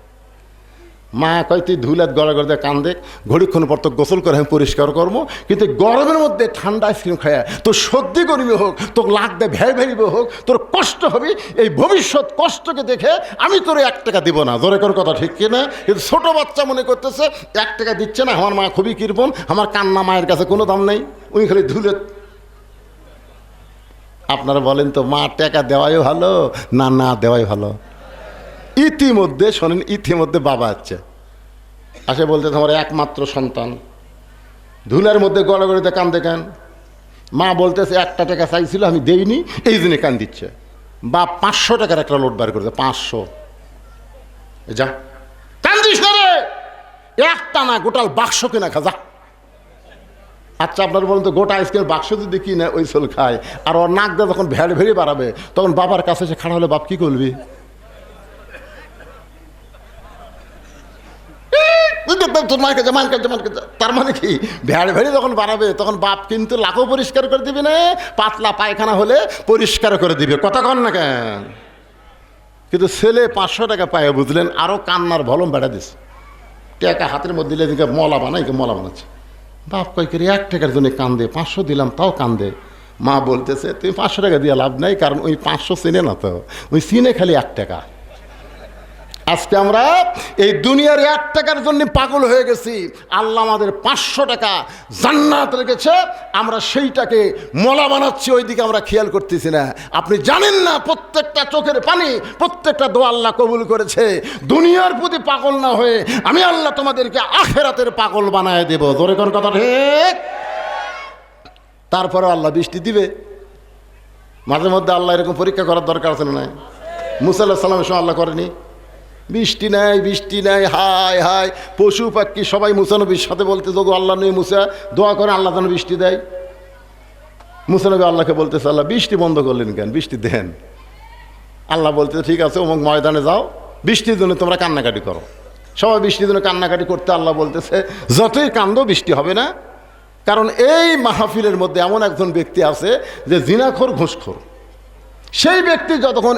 মা কয় তুই ধুলাত গড়াগড়ি দিয়ে কান দেখ, ঘড়িক্ষণ পর তো গোসল করে আমি পরিষ্কার করবো, কিন্তু গরমের মধ্যে ঠান্ডা আইসক্রিম খায় তোর সর্দি গরমে হোক, তোর লাগ দিয়ে ভ্যাঁ ভ্যারিবে হোক, তোর কষ্ট হবে, এই ভবিষ্যৎ কষ্টকে দেখে আমি তোর 1 টাকা দিব না। জোরে কর কথা ঠিক কিনা? কিন্তু ছোট বাচ্চা মনে করতেছে 1 টাকা দিচ্ছে না, আমার মা খুবই কৃপণ, আমার কান্না মায়ের কাছে কোনো দাম নেই, উনি খালি ধুলে। আপনারা বলেন তো মা টাকা দেওয়াই ভালো না না দেওয়াই ভালো? ইতিমধ্যে শোনেন, ইতিমধ্যে বাবা আসে বলতে তোমার একমাত্র সন্তান ধুলার মধ্যে গড়াগড়িতে কান্দে কেন? মা বলতেছে 1 টাকা চাইছিল আমি দেইনি, এই জন্য কান দিচ্ছে। বা 500 টাকার একটা লোড বার করেছে, 500। যা কান্দিস না রে, একটা না গোটাল বাক্স কিনা খা যা। আচ্ছা আপনার বলুন তো, গোটা আইসক্রিম বাক্স যদি কিনে ওই চল খায়, আর ওর নাক দিয়ে যখন ভ্যাড় ভেড়ে বাড়াবে, তখন বাবার কাছে এসে খাড়া হলে বাপ কি করবি? তার মানে কি, ভ্যাড় ভেড়ে যখন বাড়াবে তখন বাপ কিন্তু লাখও পরিষ্কার করে দিবে না, পাতলা পায়খানা হলে পরিষ্কার করে দিবে। কথা কন না কেন? কিন্তু ছেলে 500 টাকা পায়, বুঝলেন, আরো কান্নার ভলম বেড়া দিস। টাকা হাতের মধ্যে দিলে এদিকে মলা বানাই, মলা বানাচ্ছে। বাপ কয় করে 1 টাকার জন্য কান্দে, 500 দিলাম তাও কান্দে। মা বলতেছে তুমি 500 টাকা দিয়ে লাভ নাই, কারণ ওই 500 চিনে না তো, ওই চিনে খালি 1 টাকা। আজকে আমরা এই দুনিয়ার 1 টাকার জন্য পাগল হয়ে গেছি। আল্লাহ আমাদের 500 টাকা জান্নাত রেখেছে, আমরা সেইটাকে মলা বানাচ্ছি, ওইদিকে আমরা খেয়াল করতেছি না। আপনি জানেন না প্রত্যেকটা চোখের পানি, প্রত্যেকটা দোয়া আল্লাহ কবুল করেছে। দুনিয়ার প্রতি পাগল না হয়ে আমি আল্লাহ তোমাদেরকে আখেরাতের পাগল বানায় দেব। জোরে কোন কথা ঠিক? তারপরে আল্লাহ বৃষ্টি দিবে। মাঝে মধ্যে আল্লাহ এরকম পরীক্ষা করার দরকার আছে না? মুসা আলাইহিস সালামের সময় আল্লাহ করেনি? বৃষ্টি নাই বৃষ্টি নাই, হায় হায়, পশু পাখি সবাই মুসা নবীর সাথে বলতে যোগো আল্লাহ নবী মুসা দোয়া করে আল্লাহ যেন বৃষ্টি দেয়। মুসা নবী আল্লাহকে বলতেছে আল্লাহ বৃষ্টি বন্ধ করলেন কেন, বৃষ্টি দেন। আল্লাহ বলতে ঠিক আছে, অমুক ময়দানে যাও, বৃষ্টির জন্য তোমরা কান্নাকাটি করো। সবাই বৃষ্টির জন্য কান্নাকাটি করতে আল্লাহ বলতেছে যতই কান্দো বৃষ্টি হবে না, কারণ এই মাহফিলের মধ্যে এমন একজন ব্যক্তি আছে যে জিনাখোর ঘুষখোর। সেই ব্যক্তি যতক্ষণ